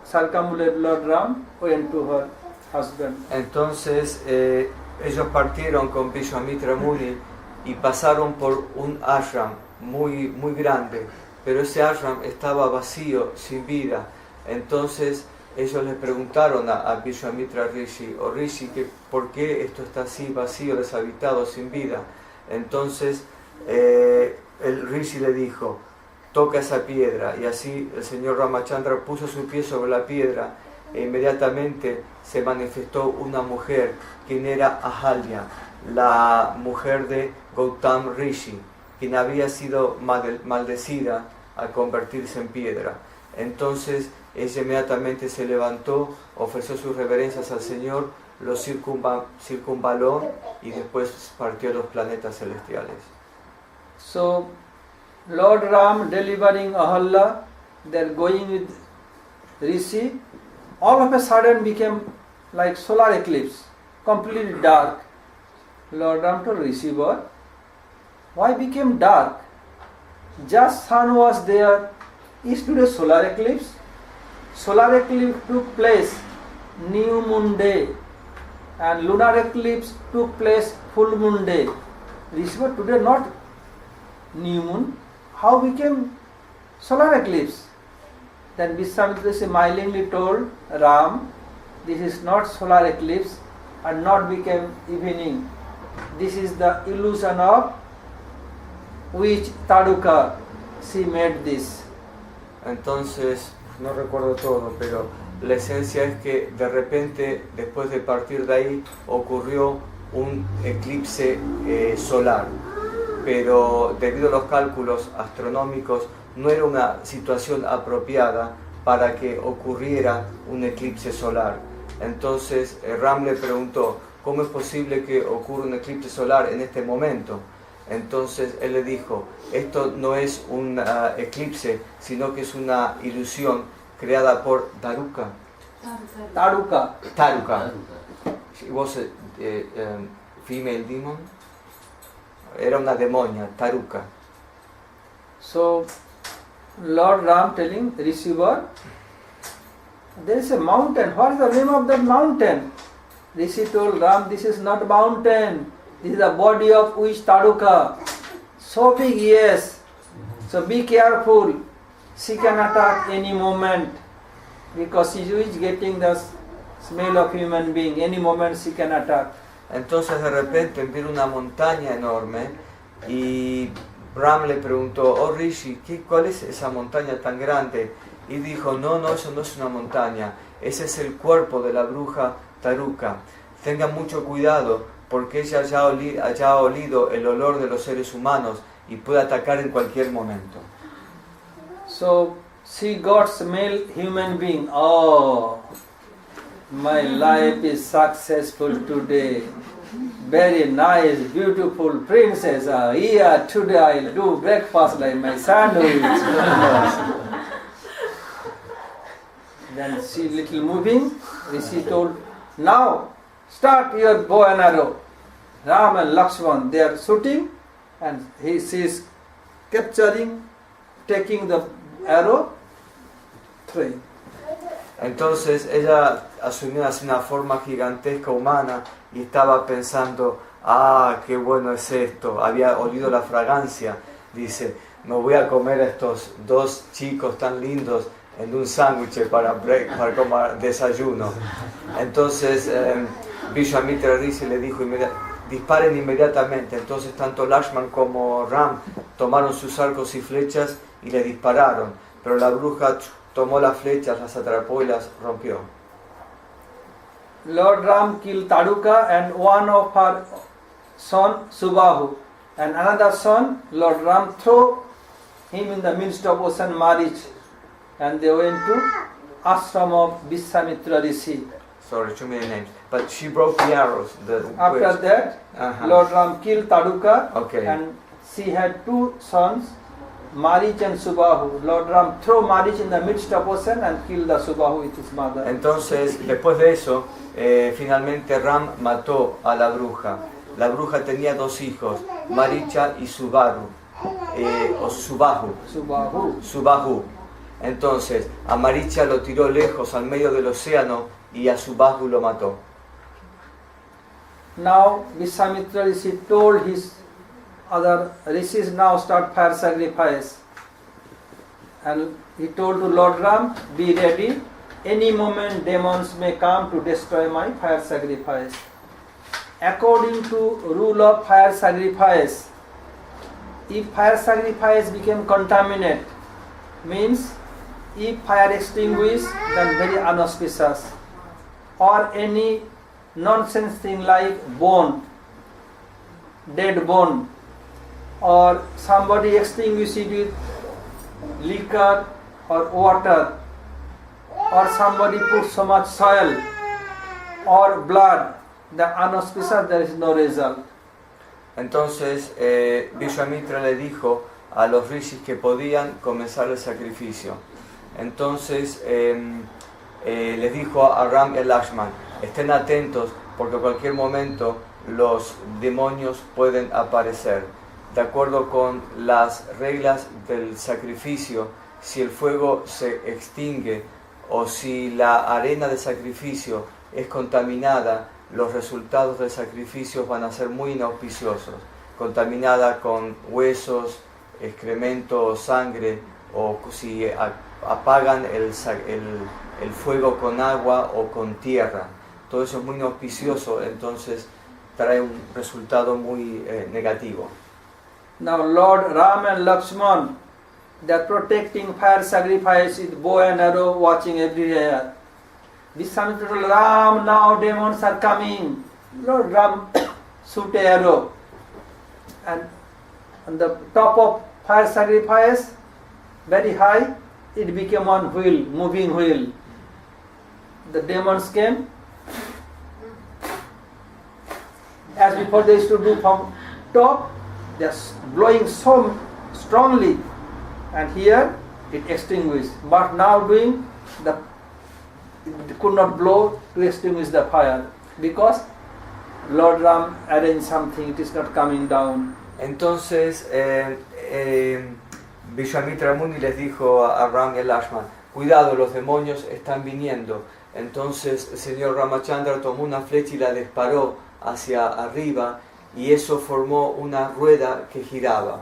circumambulated Lord Ram, went to her husband. Entonces ellos partieron con Vishwamitra Muni y pasaron por un ashram muy grande, pero ese ashram estaba vacío, sin vida. Entonces ellos le preguntaron a Vishwamitra Rishi, o Rishi, que ¿por qué esto está así vacío, deshabitado, sin vida? Entonces el Rishi le dijo, toca esa piedra, y así el señor Ramachandra puso su pie sobre la piedra e inmediatamente se manifestó una mujer, quien era Ahalya, la mujer de Gautam Rishi, quien había sido maldecida al convertirse en piedra. Entonces ella inmediatamente se levantó, ofreció sus reverencias al Señor, lo circunvaló y después partió a los planetas celestiales. So Lord Ram delivering Ahalla, they're going with Rishi, all of a sudden became like solar eclipse, completely dark. Lord Ram told Rishi, what? Why became dark? Just sun was there. Is today solar eclipse? Solar eclipse took place new moon day, and lunar eclipse took place full moon day. Rishi, but today not new moon. How became solar eclipse? Then Vishwamitra smilingly told Ram, this is not solar eclipse and not became evening. This is the illusion of which Taduka she made this. Entonces, no recuerdo todo, pero la esencia es que de repente, después de partir de ahí, ocurrió un eclipse solar. Pero debido a los cálculos astronómicos, no era una situación apropiada para que ocurriera un eclipse solar. Entonces Ram le preguntó, ¿cómo es posible que ocurra un eclipse solar en este momento? Entonces él le dijo, esto no es un eclipse, sino que es una ilusión creada por Taruka. Taruka. She was a female demon. Era una demonia, Taruka. So Lord Ram telling Rishi, there is a mountain. What is the name of that mountain? Rishi told Ram, this is not mountain. This is the body of witch Taduka. So big, yes. So be careful. She can attack any moment because she is getting the smell of human being. Any moment she can attack. Entonces de repente vino una montaña enorme y Ram le preguntó, oh Rishi, ¿cuál es esa montaña tan grande? Y dijo, no, eso no es una montaña, ese es el cuerpo de la bruja Taruka. Tengan mucho cuidado porque ella haya olido el olor de los seres humanos y puede atacar en cualquier momento. So she got smell human being. Oh, my life is successful today. Very nice, beautiful princess. Here today I'll do breakfast like my sandwich. Then she little moving. Rishi told, now start your bow and arrow. Ram and Lakshman, they are shooting, and she is capturing, taking the arrow, throwing. Entonces ella asumió así una forma gigantesca humana y estaba pensando, qué bueno es esto, había olido la fragancia, dice, me voy a comer a estos dos chicos tan lindos en un sándwich para comer desayuno. Entonces Vishwamitra Rishi le dijo, disparen inmediatamente. Entonces tanto Lakshman como Ram tomaron sus arcos y flechas y le dispararon, pero la bruja tomó las flechas, las atrapó y las rompió. Lord Ram killed Taduka and one of her son Subahu, and another son Lord Ram threw him in the midst of ocean Marich, and they went to ashram of Vishwamitra Rishi. Sorry, too many names. But she broke the arrows. After that, Lord Ram killed Taduka, and she had two sons, Marich and Subahu. Lord Ram threw Marich in the midst of ocean and killed the Subahu with his mother. Entonces, después de eso, finalmente Ram mató a la bruja. La bruja tenía dos hijos, Maricha y Subahu. Subahu. Entonces, a Maricha lo tiró lejos al medio del océano y a Subahu lo mató. Now Vishwamitra Rishi told his other rishis, now start fire sacrifice. And he told to Lord Ram, be ready, any moment demons may come to destroy my fire sacrifice. According to rule of fire sacrifice, if fire sacrifice became contaminated, means if fire extinguished, then very inauspicious. Or any nonsense thing like bone, dead bone, or somebody extinguish it with liquor or water, or somebody put so much soil or blood, the inauspicious, there is no result. Entonces Vishwamitra le dijo a los rishis que podían comenzar el sacrificio. Entonces les dijo a Ram y a Lakshman, estén atentos porque en cualquier momento los demonios pueden aparecer. De acuerdo con las reglas del sacrificio, si el fuego se extingue o si la arena de sacrificio es contaminada, los resultados del sacrificio van a ser muy inauspiciosos. Contaminada con huesos, excremento, sangre, o si apagan el fuego con agua o con tierra. Todo eso es muy inauspicioso, entonces trae un resultado muy negativo. Now Lord Ram and Lakshman, they are protecting fire sacrifice with bow and arrow, watching everywhere. Vishwamitra told Ram, now demons are coming. Lord Ram shoot a arrow, and on the top of fire sacrifice, very high, it became one wheel, moving wheel. The demons came. As before they used to do from top, they are blowing so strongly, and here it extinguished. But now doing, it could not blow to extinguish the fire, because Lord Ram arranged something, it is not coming down. Entonces Vishwamitra Muni les dijo a Ram y a Lakshman, cuidado, los demonios están viniendo. Entonces el señor Ramachandra tomó una flecha y la disparó hacia arriba, y eso formó una rueda que giraba,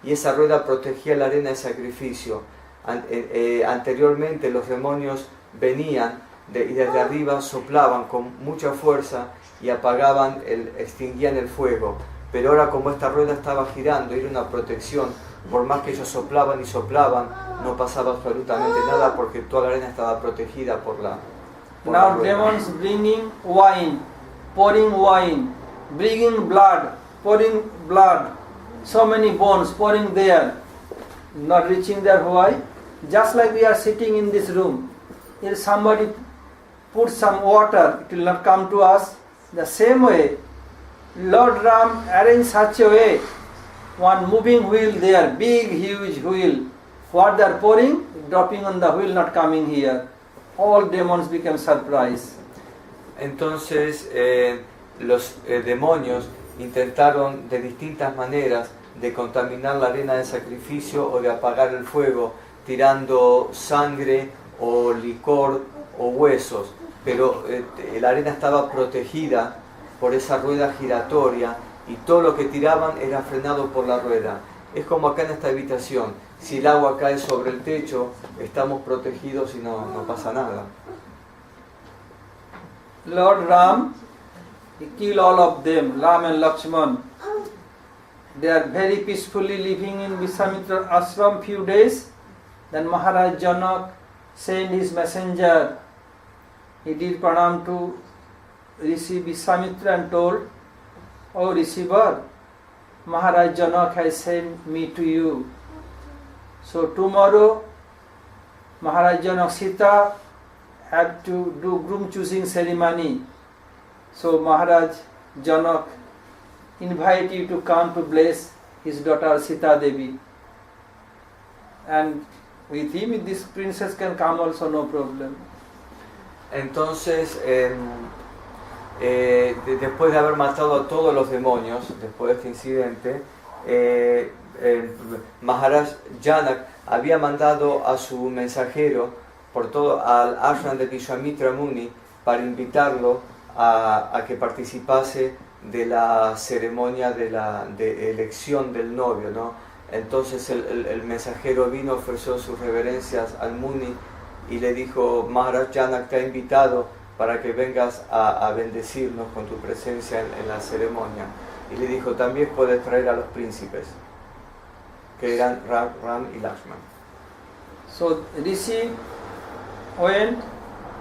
y esa rueda protegía la arena de sacrificio. Anteriormente los demonios venían y desde arriba soplaban con mucha fuerza y apagaban, extinguían el fuego, pero ahora como esta rueda estaba girando, era una protección. Por más que ellos soplaban y soplaban, no pasaba absolutamente nada porque toda la arena estaba protegida por la Now rueda. demons bringing wine, pouring wine, bringing blood, pouring blood, so many bones pouring there, not reaching there. Why? Just like we are sitting in this room, if somebody puts some water, it will not come to us. The same way, Lord Ram arranged such a way, one moving wheel there, big huge wheel. What they are pouring, dropping on the wheel, not coming here. All demons became surprised. Entonces los demonios intentaron de distintas maneras de contaminar la arena de sacrificio o de apagar el fuego, tirando sangre o licor o huesos, pero la arena estaba protegida por esa rueda giratoria y todo lo que tiraban era frenado por la rueda. Es como acá en esta habitación, si el agua cae sobre el techo, estamos protegidos y no pasa nada. Lord Ram, he killed all of them, Ram and Lakshman. They are very peacefully living in Vishwamitra ashram few days. Then Maharaja Janak sent his messenger. He did pranam to Rishi Vishwamitra and told, "O Receiver, Maharaja Janak has sent me to you. So tomorrow Maharaja Janak Sita have to do groom choosing ceremony. So Maharaj Janak invite you to come to bless his daughter Sita Devi. And with him, this princess can come also, no problem." Entonces, después de haber matado a todos los demonios, después de este incidente, Maharaj Janak había mandado a su mensajero por todo al ashram de Vishwamitra Muni para invitarlo a que participase de la ceremonia de elección del novio, ¿no? Entonces el mensajero vino, ofreció sus reverencias al Muni y le dijo: Maharaj Janak te ha invitado para que vengas a bendecirnos con tu presencia en la ceremonia. Y le dijo: también puedes traer a los príncipes, que eran Ram y Lakshman. So Rishi went.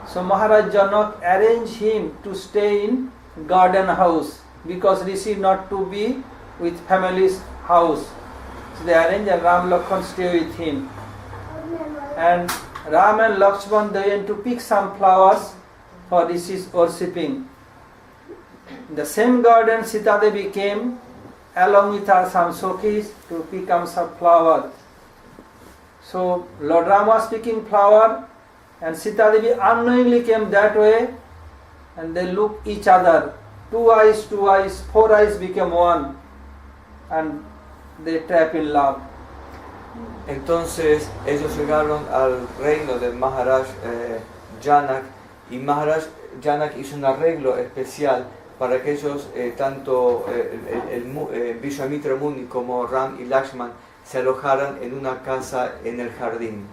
So Maharaj Janak arranged him to stay in garden house, because Rishi not to be with family's house. So they arranged and Ram Lakshman stay with him. And Ram and Lakshman, they went to pick some flowers for Rishi's worshipping. In the same garden, Sita Devi came along with her some Sokhis to pick up some flowers. So Lord Ram was picking flower and Sita Devi unknowingly came that way and they looked each other. 2 eyes, 4 eyes became one and they trap in love. Entonces ellos llegaron al reino de Maharaj Janak y Maharaj Janak hizo un arreglo especial para que ellos, tanto Vishwamitra Muni como Ram y Lakshman, se alojaran en una casa en el jardín,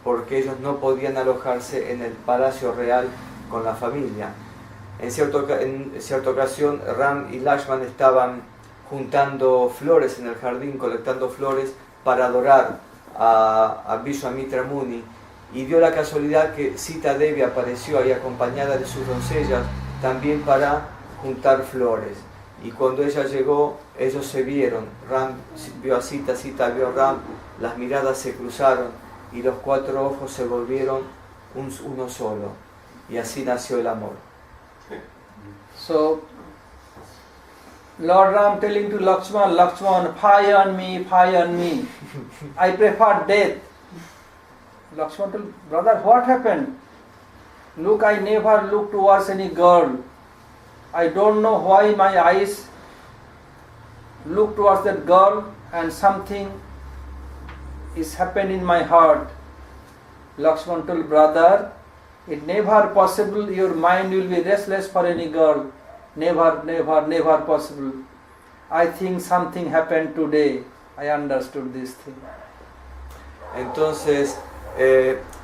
porque ellos no podían alojarse en el palacio real con la familia. En cierta ocasión Ram y Lakshman estaban juntando flores en el jardín, colectando flores para adorar a Vishwamitra Muni, y dio la casualidad que Sita Devi apareció ahí acompañada de sus doncellas también para juntar flores. Y cuando ella llegó, ellos se vieron. Ram vio a Sita, Sita vio a Ram, las miradas se cruzaron y los 4 ojos se volvieron uno solo. Y así nació el amor. So Lord Ram telling to Lakshman, Lakshman, fire on me, I prefer death. Lakshman told, brother, what happened? Look, I never look towards any girl. I don't know why my eyes look towards that girl and something is happened in my heart. Lakshman told, brother, it never possible your mind will be restless for any girl. Never possible. I think something happened today. I understood this thing. Entonces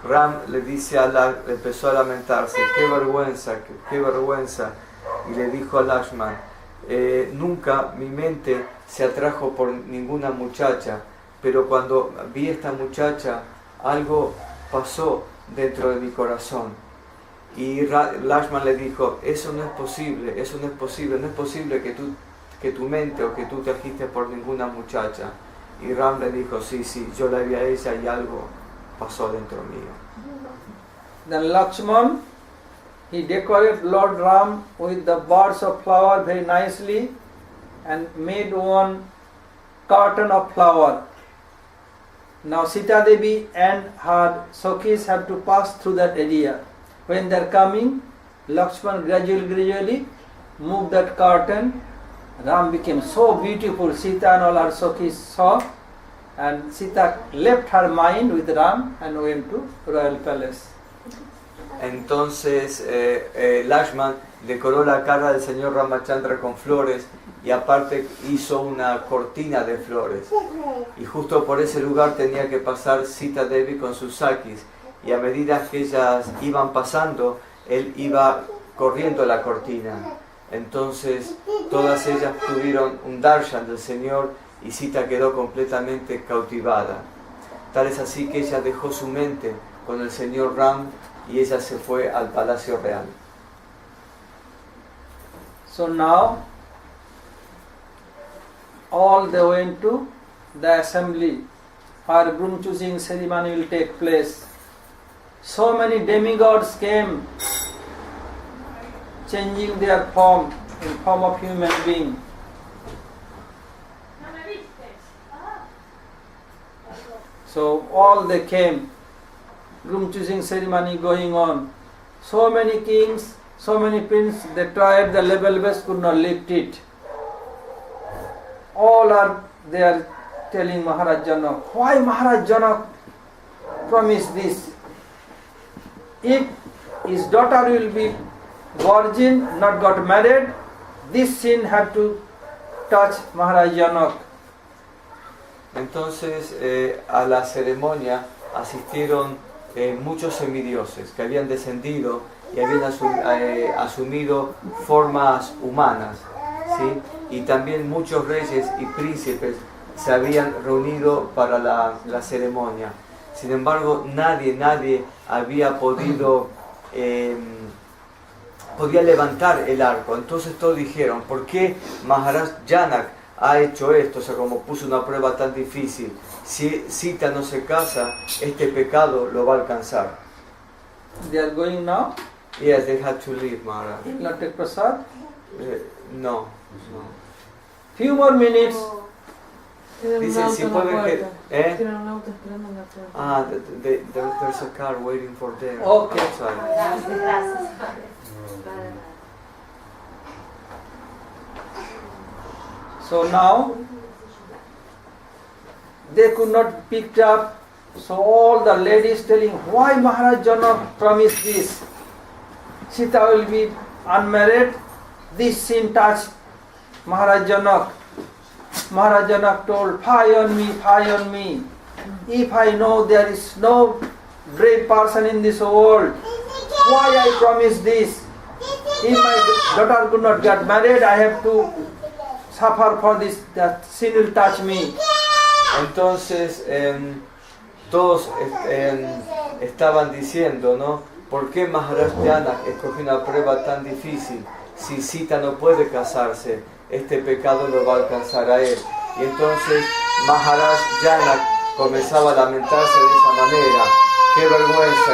Ram le dice empezó a lamentarse, qué vergüenza, y le dijo a Lakshman, nunca mi mente se atrajo por ninguna muchacha, pero cuando vi esta muchacha, algo pasó dentro de mi corazón. Y Lakshman le dijo, eso no es posible, no es posible que tu mente o que tú te agiste por ninguna muchacha. Y Ram le dijo, sí, yo la vi a ella y algo pasó dentro mío. Then Lakshman, he decorated Lord Ram with the buds of flower very nicely and made one carton of flower. Now Sita Devi and her Sakhis have to pass through that area. When they are coming, Lakshman gradually moved that curtain. Ram became so beautiful. Sita and all her Sakhis saw, and Sita left her mind with Ram and went to royal palace. Entonces Lakshman decoró la cara del señor Ramachandra con flores y aparte hizo una cortina de flores. Y justo por ese lugar tenía que pasar Sita Devi con sus Sakhis. Y a medida que ellas iban pasando, él iba corriendo la cortina. Entonces todas ellas tuvieron un darshan del Señor y Sita quedó completamente cautivada. Tal es así que ella dejó su mente con el Señor Ram y ella se fue al palacio real. So now all they went to the assembly where groom choosing ceremony will take place. So many demigods came, changing their form in form of human being. So all they came, groom choosing ceremony going on. So many kings, so many princes, they tried the level best, could not lift it. All they are telling Maharaj Janak, why Maharaj Janak promised this? If his daughter will be virgin, not got married, this sin had to touch Maharaj Janak. Entonces a la ceremonia asistieron muchos semidioses que habían descendido y habían asumido formas humanas, ¿sí? Y también muchos reyes y príncipes se habían reunido para la ceremonia. Sin embargo, nadie había podía levantar el arco. Entonces todos dijeron, ¿por qué Maharaj Janak ha hecho esto? O sea, como puso una prueba tan difícil. Si Sita no se casa, este pecado lo va a alcanzar. They are going now? Yes, they had to leave, Maharaj. Not take prasad? No. Few more minutes, Dice, si pueden que... Tienen un auto esperando en la puerta. There's a car waiting for them. Okay. outside. Gracias. So now they could not pick up. So all the ladies telling, why Maharaj Janak promised this? Sita will be unmarried. This sin touched Maharaj Janak. Maharaj Janak told, fie on me. If I know there is no brave person in this world, why I promise this? If my daughter could not get married, I have to suffer for this, that sin will touch me. Entonces, todos estaban diciendo, ¿no? ¿Por qué Maharaj Janak escogió una prueba tan difícil? Si Sita no puede casarse, este pecado lo va a alcanzar a él. Y entonces Maharaj Janak comenzaba a lamentarse de esa manera.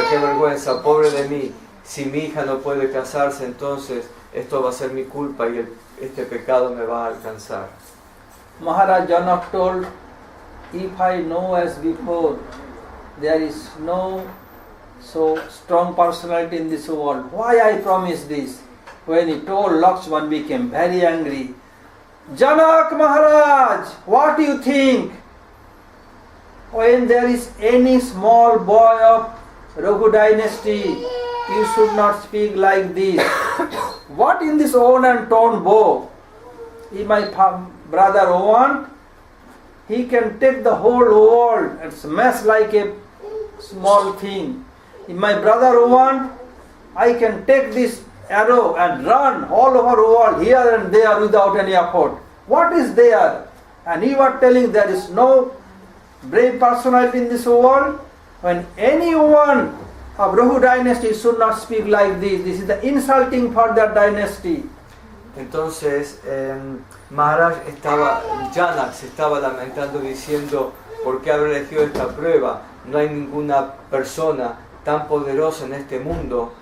Qué vergüenza, pobre de mí. Si mi hija no puede casarse, entonces esto va a ser mi culpa y este pecado me va a alcanzar. Maharaj Janak told, if I know as before, there is no so strong personality in this world, why I promise this? When he told, Lakshman became very angry. Janak Maharaj, what do you think? When there is any small boy of Raghu dynasty, you should not speak like this. What in this own and torn bow? If my brother want, he can take the whole world and smash like a small thing. If my brother want, I can take this arrow and run all over the world, here and there, without any effort. What is there? And you are telling there is no brave personality in this world? When anyone of Raghu dynasty should not speak like this. This is the insulting for that dynasty. Entonces, Maharaj Janak se estaba lamentando diciendo, ¿por qué habré elegido esta prueba? No hay ninguna persona tan poderosa en este mundo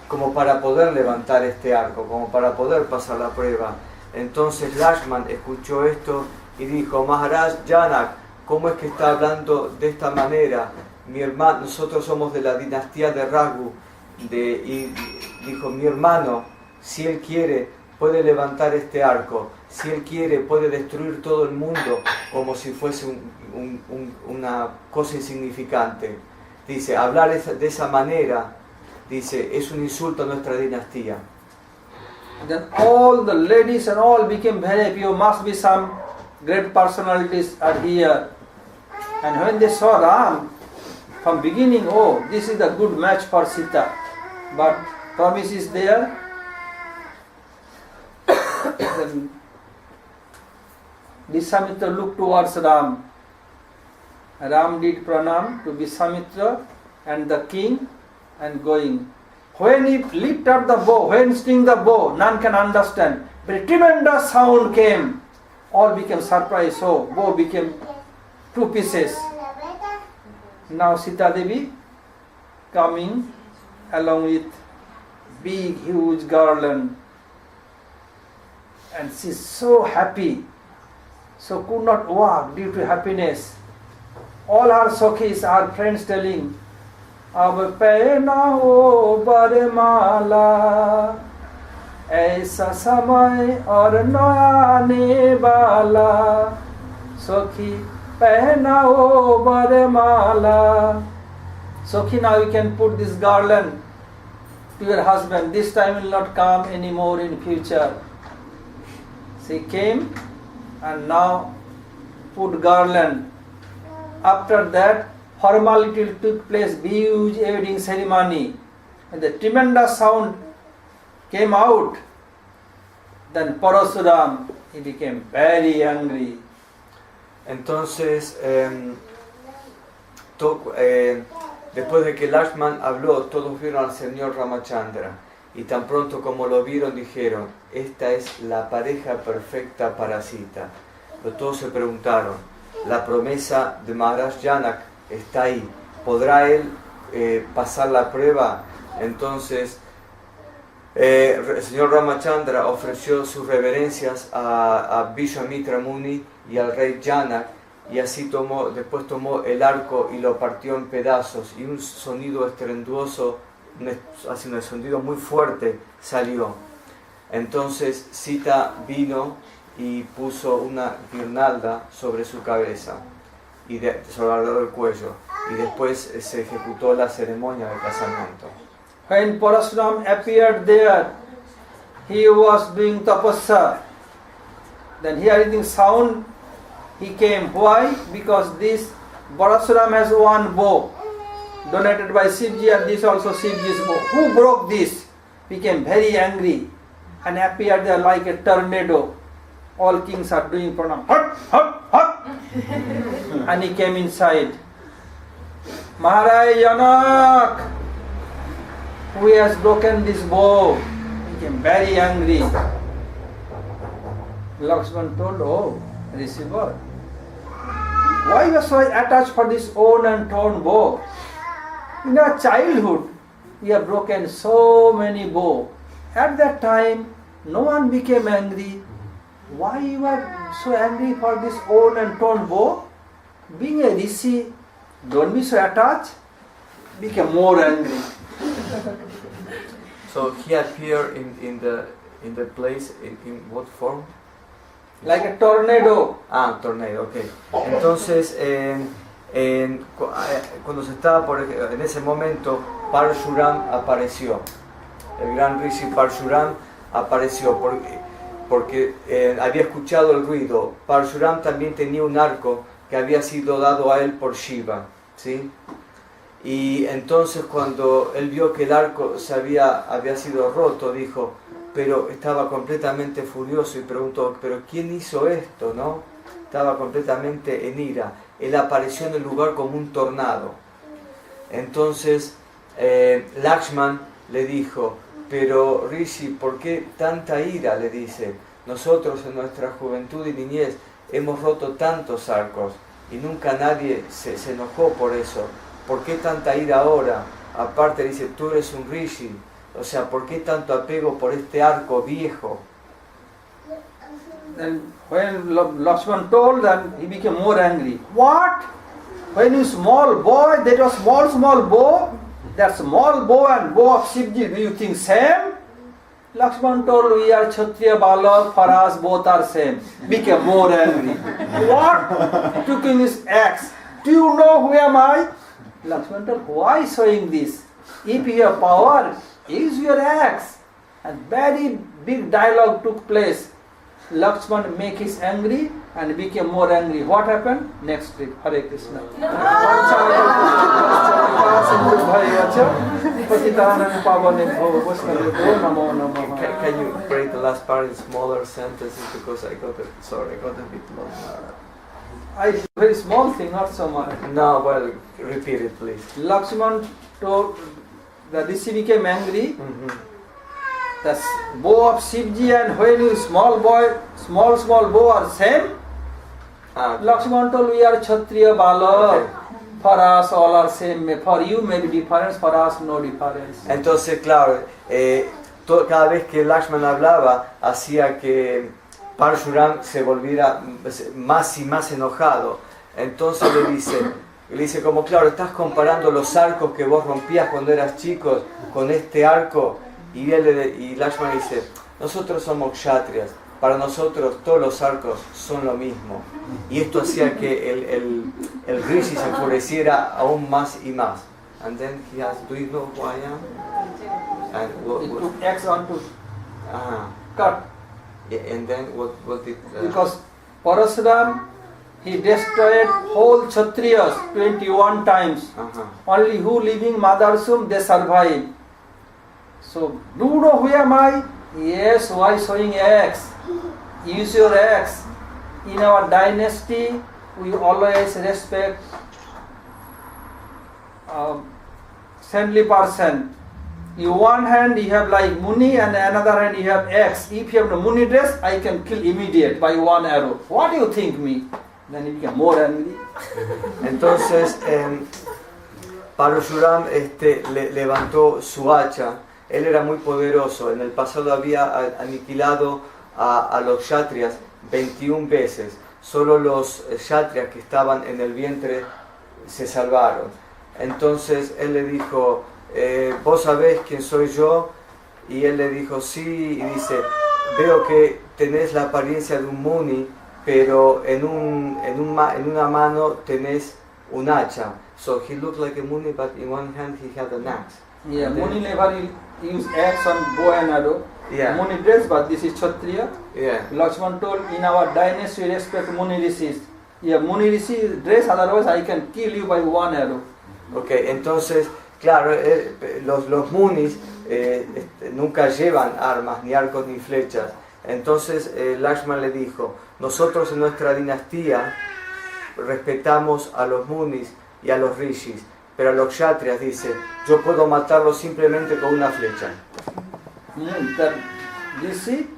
como para poder levantar este arco, como para poder pasar la prueba. Entonces Lakshman escuchó esto y dijo, Maharaj Janak, ¿cómo es que está hablando de esta manera? Mi hermano, nosotros somos de la dinastía de Raghu, y dijo, mi hermano, si él quiere, puede levantar este arco, si él quiere, puede destruir todo el mundo como si fuese una cosa insignificante. Dice, hablar de esa manera, dice, es un insulto a nuestra dinastía. Then all the ladies and all became very happy. Oh, must be some great personalities are here. And when they saw Ram, from beginning, oh, this is a good match for Sita. But promise is there. Then Viswamitra looked towards Ram. Ram did pranam to Viswamitra and the king and going. When he lifted up the bow, when sting the bow, none can understand. But a tremendous sound came. All became surprised. So bow became 2 pieces. Now Sita Devi coming along with big huge garland. And she's so happy. So could not walk due to happiness. All her Sakhis, her friends telling, अब पहना हो बरमाला ऐसा समय और न आने वाला सखी पहना हो बरमाला. Sokhi, now you can put this garland to your husband. This time will not come anymore in future. She came and now put garland. After that, formality took place, huge wedding ceremony, and the tremendous sound came out. Then Parasuram, he became very angry. Entonces, después de que Lakshman habló, todos vieron al señor Ramachandra, y tan pronto como lo vieron dijeron, esta es la pareja perfecta para Sita. Pero todos se preguntaron, la promesa de Maharaj Janak está ahí, ¿podrá él pasar la prueba? Entonces el señor Ramachandra ofreció sus reverencias a Vishwamitra Muni y al rey Janak, y así después tomó el arco y lo partió en pedazos, y un sonido estruendoso, así un sonido muy fuerte salió. Entonces Sita vino y puso una guirnalda sobre su cabeza y sobre alrededor del cuello, y después se ejecutó la ceremonia de casamiento. When Parasuram appeared there, he was doing tapasya. Then hearing sound, he came. Why? Because this Parasuram has one bow donated by Shivji, and this also Shivji's bow. Who broke this? Became very angry and appeared there like a tornado. All kings are doing pranam. Hut, hut, hut. And he came inside. Maharaja Janak, who has broken this bow? He became very angry. Lakshman told, oh, receiver, why you are so attached for this own and torn bow? In our childhood, we have broken so many bows. At that time, no one became angry. Why you are so angry for this own and torn bow? Being a rishi, don't be so attached. Become more angry. So he appeared in the place in what form? Like a tornado. Ah, tornado, ok. Entonces, cuando se estaba en ese momento, Parshuram apareció. El gran Rishi Parshuram apareció porque había escuchado el ruido. Parshuram también tenía un arco que había sido dado a él por Shiva, ¿sí? Y entonces cuando él vio que el arco había sido roto, dijo, pero estaba completamente furioso y preguntó, ¿pero quién hizo esto, no? Estaba completamente en ira. Él apareció en el lugar como un tornado. Entonces Lakshman le dijo, pero Rishi, ¿por qué tanta ira? Le dice, nosotros en nuestra juventud y niñez hemos roto tantos arcos y nunca nadie se enojó por eso. ¿Por qué tanta ira ahora? Aparte dice, tú eres un Rishi, o sea, ¿por qué tanto apego por este arco viejo? And when Lakshman told them, he became more angry. What? When you small boy, that was small bow, that small bow and bow of Shivji, do you think same? Lakshman told, we are Kshatriya Balak, for us both are same. Became more angry. What? Taking his axe. Do you know who am I? Lakshman told, why showing this? If you have power, use your axe. And very big dialogue took place. Lakshman make his angry and became more angry. What happened? Next trip. Hare Krishna. Can you break the last part in smaller sentences because I got a bit lost. Very small thing, not so much. No, well, repeat it please. Lakshman told the Rishi became angry. The bow of Shivji and when you small bow are same. Lakshman told, we are Kshatriya Balak. Okay. For us all are same. For you may be difference, for us no difference. Entonces, claro, cada vez que Lakshman hablaba, hacía que Parshuram se volviera más y más enojado. Entonces le dice como, claro, estás comparando los arcos que vos rompías cuando eras chicos con este arco. Y Lakshman dice, nosotros somos kshatriyas, para nosotros todos los arcos son lo mismo. Y esto hacía que el Rishi se enfureciera aún más y más. And then he asked, do you know who I am? And He took axe onto cut. And then what did... Because Parasuram, he destroyed whole Kshatriyas 21 times. Only who living Madarsum, they survive. So, do you know who am I? Yes, why showing axe? Use your axe. In our dynasty, we always respect saintly person. In one hand you have like Muni and another hand you have axe. If you have the Muni dress, I can kill immediate by one arrow. What do you think me? Then he became more angry. Entonces, Parashuram levantó su hacha él era muy poderoso. En el pasado había aniquilado a los kshatriyas 21 veces. Solo los kshatriyas que estaban en el vientre se salvaron. Entonces él le dijo, ¿vos sabés quién soy yo? Y él le dijo, sí, y dice, veo que tenés la apariencia de un muni, pero en una mano tenés un hacha. So he looked like a muni, but in one hand he had an axe. Yeah, Muni never use axe on bow and arrow. Yeah. Muni dress, but this is Kshatriya. Yeah. Lakshman told, in our dynasty we respect Muni Rishis. Yeah, Muni Rishi dress, otherwise I can kill you by one arrow. Okay, entonces, claro, los munis nunca llevan armas, ni arcos, ni flechas. Entonces Lakshman le dijo, nosotros en nuestra dinastía respetamos a los munis y a los rishis, pero a los kshatriyas, dice, yo puedo matarlos simplemente con una flecha. You see?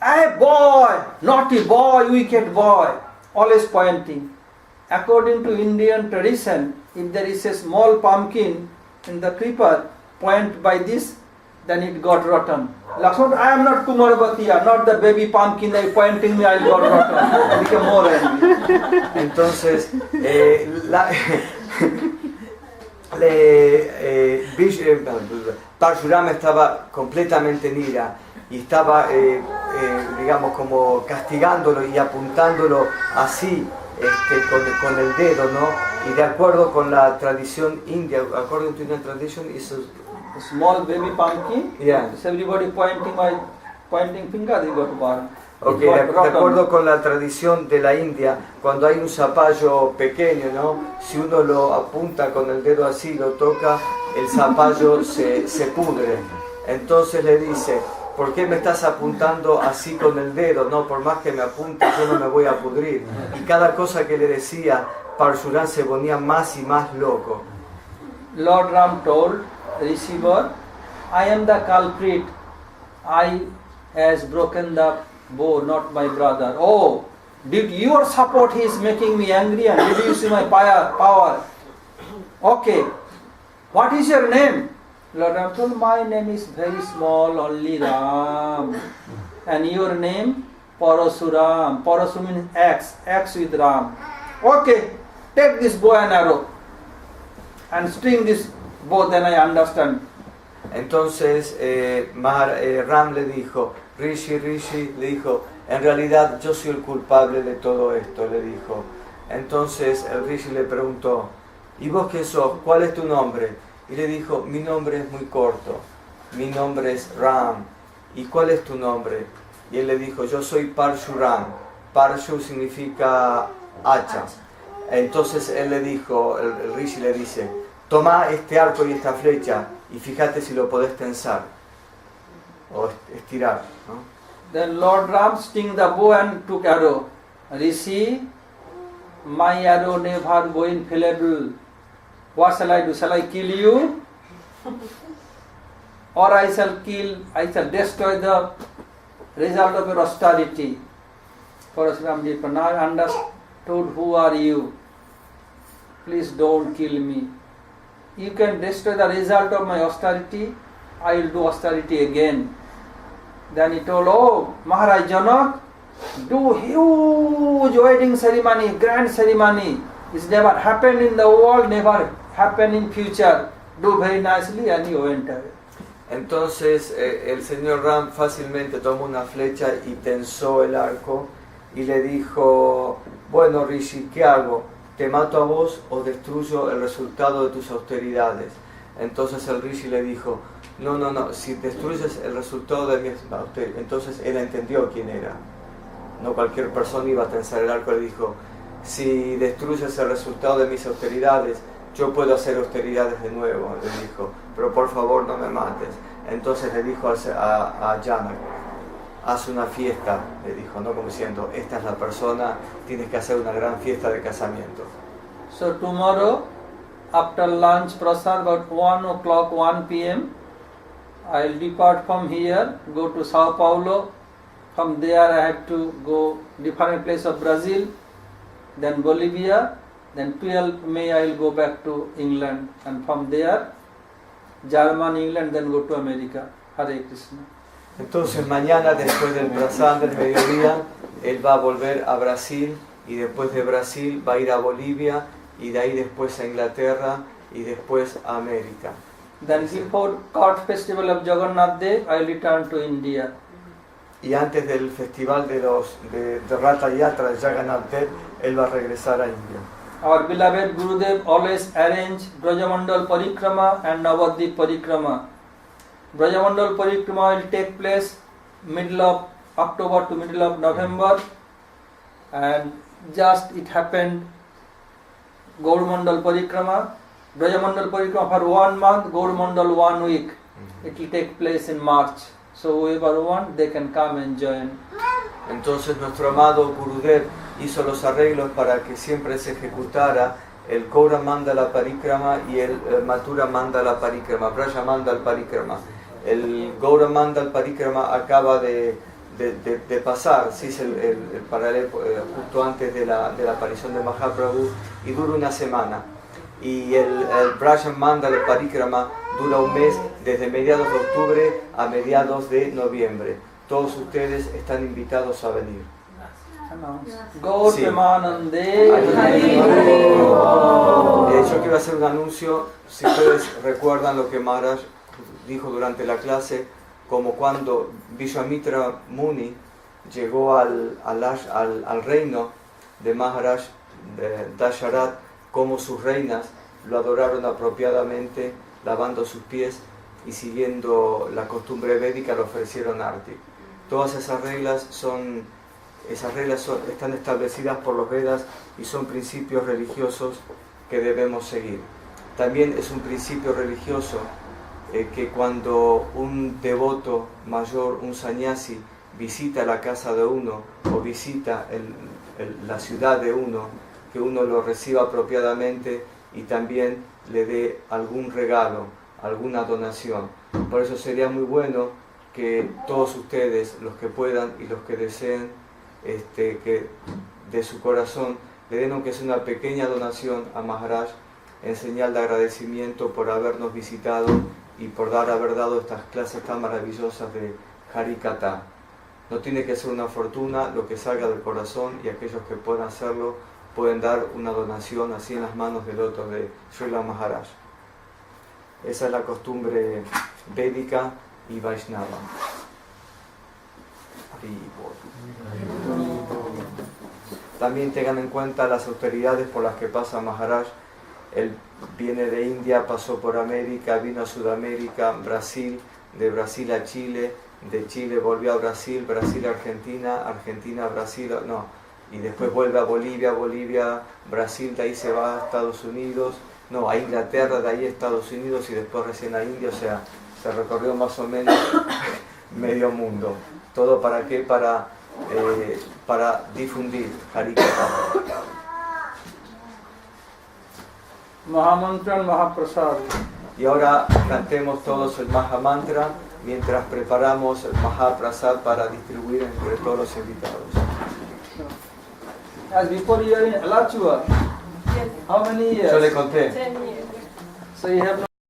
Hey boy, naughty boy, wicked boy, always pointing. According to Indian tradition, if there is a small pumpkin in the creeper, point by this, then it got rotten. Lakshman, I am not Kumarabatiya, not the baby pumpkin that is pointing me, I got rotten. Become more angry. Entonces, Parshurama estaba completamente en ira y estaba, digamos, como castigándolo y apuntándolo así, con el dedo, ¿no? Y de acuerdo con la tradición india, according to Indian tradition, is A small baby pumpkin, yeah. is everybody pointing finger, they got burned. Okay, de acuerdo con la tradición de la India, cuando hay un zapallo pequeño, ¿no? Si uno lo apunta con el dedo así, lo toca, el zapallo se pudre. Entonces le dice, ¿por qué me estás apuntando así con el dedo? No, por más que me apunte, yo no me voy a pudrir. Y cada cosa que le decía, Parshuram se ponía más y más loco. Lord Ram told receiver, I am the culprit. I has broken the bow, not my brother. Oh, did your support is making me angry and did you see my power? Okay, what is your name? Lord Ram told, my name is very small, only Ram. And your name? Parasuram. Parasu means axe with Ram. Okay, take this bow and arrow and string this bow, then I understand. Entonces Ram le dijo, Rishi, le dijo, en realidad yo soy el culpable de todo esto, le dijo. Entonces el Rishi le preguntó, ¿y vos qué sos? ¿Cuál es tu nombre? Y le dijo, mi nombre es muy corto, mi nombre es Ram. ¿Y cuál es tu nombre? Y él le dijo, yo soy Parshuram. Parshu significa hacha. Entonces él le dijo, el Rishi le dice, toma este arco y esta flecha y fíjate si lo podés tensar o estirar, ¿no? Then Lord Ram sting the bow and took arrow. Rishi, my arrow never go infallible. What shall I do? Shall I kill you? Or I shall destroy the result of your austerity. Parasuram ji, now I understood who are you. Please don't kill me. You can destroy the result of my austerity, I will do austerity again. Then he told, oh, Maharaja Janak, do huge wedding ceremony, grand ceremony. It's never happened in the world, never happen in future. Do very nicely, and he went away. Entonces el señor Ram fácilmente tomó una flecha y tensó el arco y le dijo, bueno Rishi, ¿qué hago? ¿Te mato a vos o destruyo el resultado de tus austeridades? Entonces el Rishi le dijo, no, si destruyes el resultado de mis austeridades. Entonces él entendió quién era. No cualquier persona iba a tensar el arco. Le dijo, si destruyes el resultado de mis austeridades, yo puedo hacer austeridades de nuevo, le dijo, pero por favor no me mates. Entonces le dijo a Janak, haz una fiesta, le dijo, no como diciendo, esta es la persona, tienes que hacer una gran fiesta de casamiento. So tomorrow, after lunch prasad, about 1 o'clock, 1 p.m., I'll depart from here, go to Sao Paulo. From there I have to go different place of Brazil, then Bolivia, then 12th May I will go back to England, and from there Germany, England, then go to America. Hare Krishna. Entonces mañana, después del prasad del mediodía, él va a volver a Brasil y después de Brasil va a ir a Bolivia y de ahí después a Inglaterra y después a América. Then before Court Festival of Jagannath Dev, I return to India. Y antes del festival de Ratha Yatra de Jagannath Dev, él va a regresar a India. Our beloved Gurudev always arrange Brajamandal Parikrama and Navadvip Parikrama. Brajamandal Parikrama will take place middle of October to middle of November, and just it happened Gaurmandal Parikrama. Brajamandal Parikrama for 1 month, Gaurmandal 1 week. It will take place in March. So whoever want, they can come and join. Entonces nuestro amado Gurudev hizo los arreglos para que siempre se ejecutara el Gaura Mandala Parikrama y el Mathura Mandala Parikrama, Braja Mandal Parikrama. El Gaura Mandal Parikrama acaba de pasar, sí, es el paralelo justo antes de la aparición de Mahaprabhu y dura una semana. Y el Braja Mandal Parikrama dura un mes, desde mediados de octubre a mediados de noviembre. Todos ustedes están invitados a venir. Gaur Premanande. Yo quiero hacer un anuncio. Si ustedes recuerdan lo que Maharaj dijo durante la clase, como cuando Vishwamitra Muni llegó al reino de Maharaj Dasharat, como sus reinas lo adoraron apropiadamente, lavando sus pies y siguiendo la costumbre védica, le ofrecieron arti. Todas esas reglas están establecidas por los Vedas y son principios religiosos que debemos seguir. También es un principio religioso que cuando un devoto mayor, un sannyasi, visita la casa de uno o visita la ciudad de uno, que uno lo reciba apropiadamente y también le dé algún regalo, alguna donación. Por eso sería muy bueno que todos ustedes, los que puedan y los que deseen, que de su corazón le den aunque sea una pequeña donación a Maharaj en señal de agradecimiento por habernos visitado y por haber dado estas clases tan maravillosas de Harikatha. No tiene que ser una fortuna, lo que salga del corazón, y aquellos que puedan hacerlo pueden dar una donación así en las manos del loto de Srila Maharaj. Esa es la costumbre védica y Vaishnava. También tengan en cuenta las austeridades por las que pasa Maharaj. Él viene de India, pasó por América, vino a Sudamérica, Brasil, de Brasil a Chile, de Chile volvió a Brasil, Brasil a Argentina, Argentina a Brasil, no, y después vuelve a Bolivia, Bolivia, Brasil, de ahí se va a Estados Unidos, no, a Inglaterra, de ahí a Estados Unidos y después recién a India, o sea, se recorrió más o menos medio mundo. ¿Todo para qué? Para difundir Harikatha. Mahamantra Mahaprasad. Y ahora cantemos todos el Mahamantra mientras preparamos el Mahaprasad para distribuir entre todos los invitados. As before you are in Alachua, how many years? Yo le conté. 10 years. So you have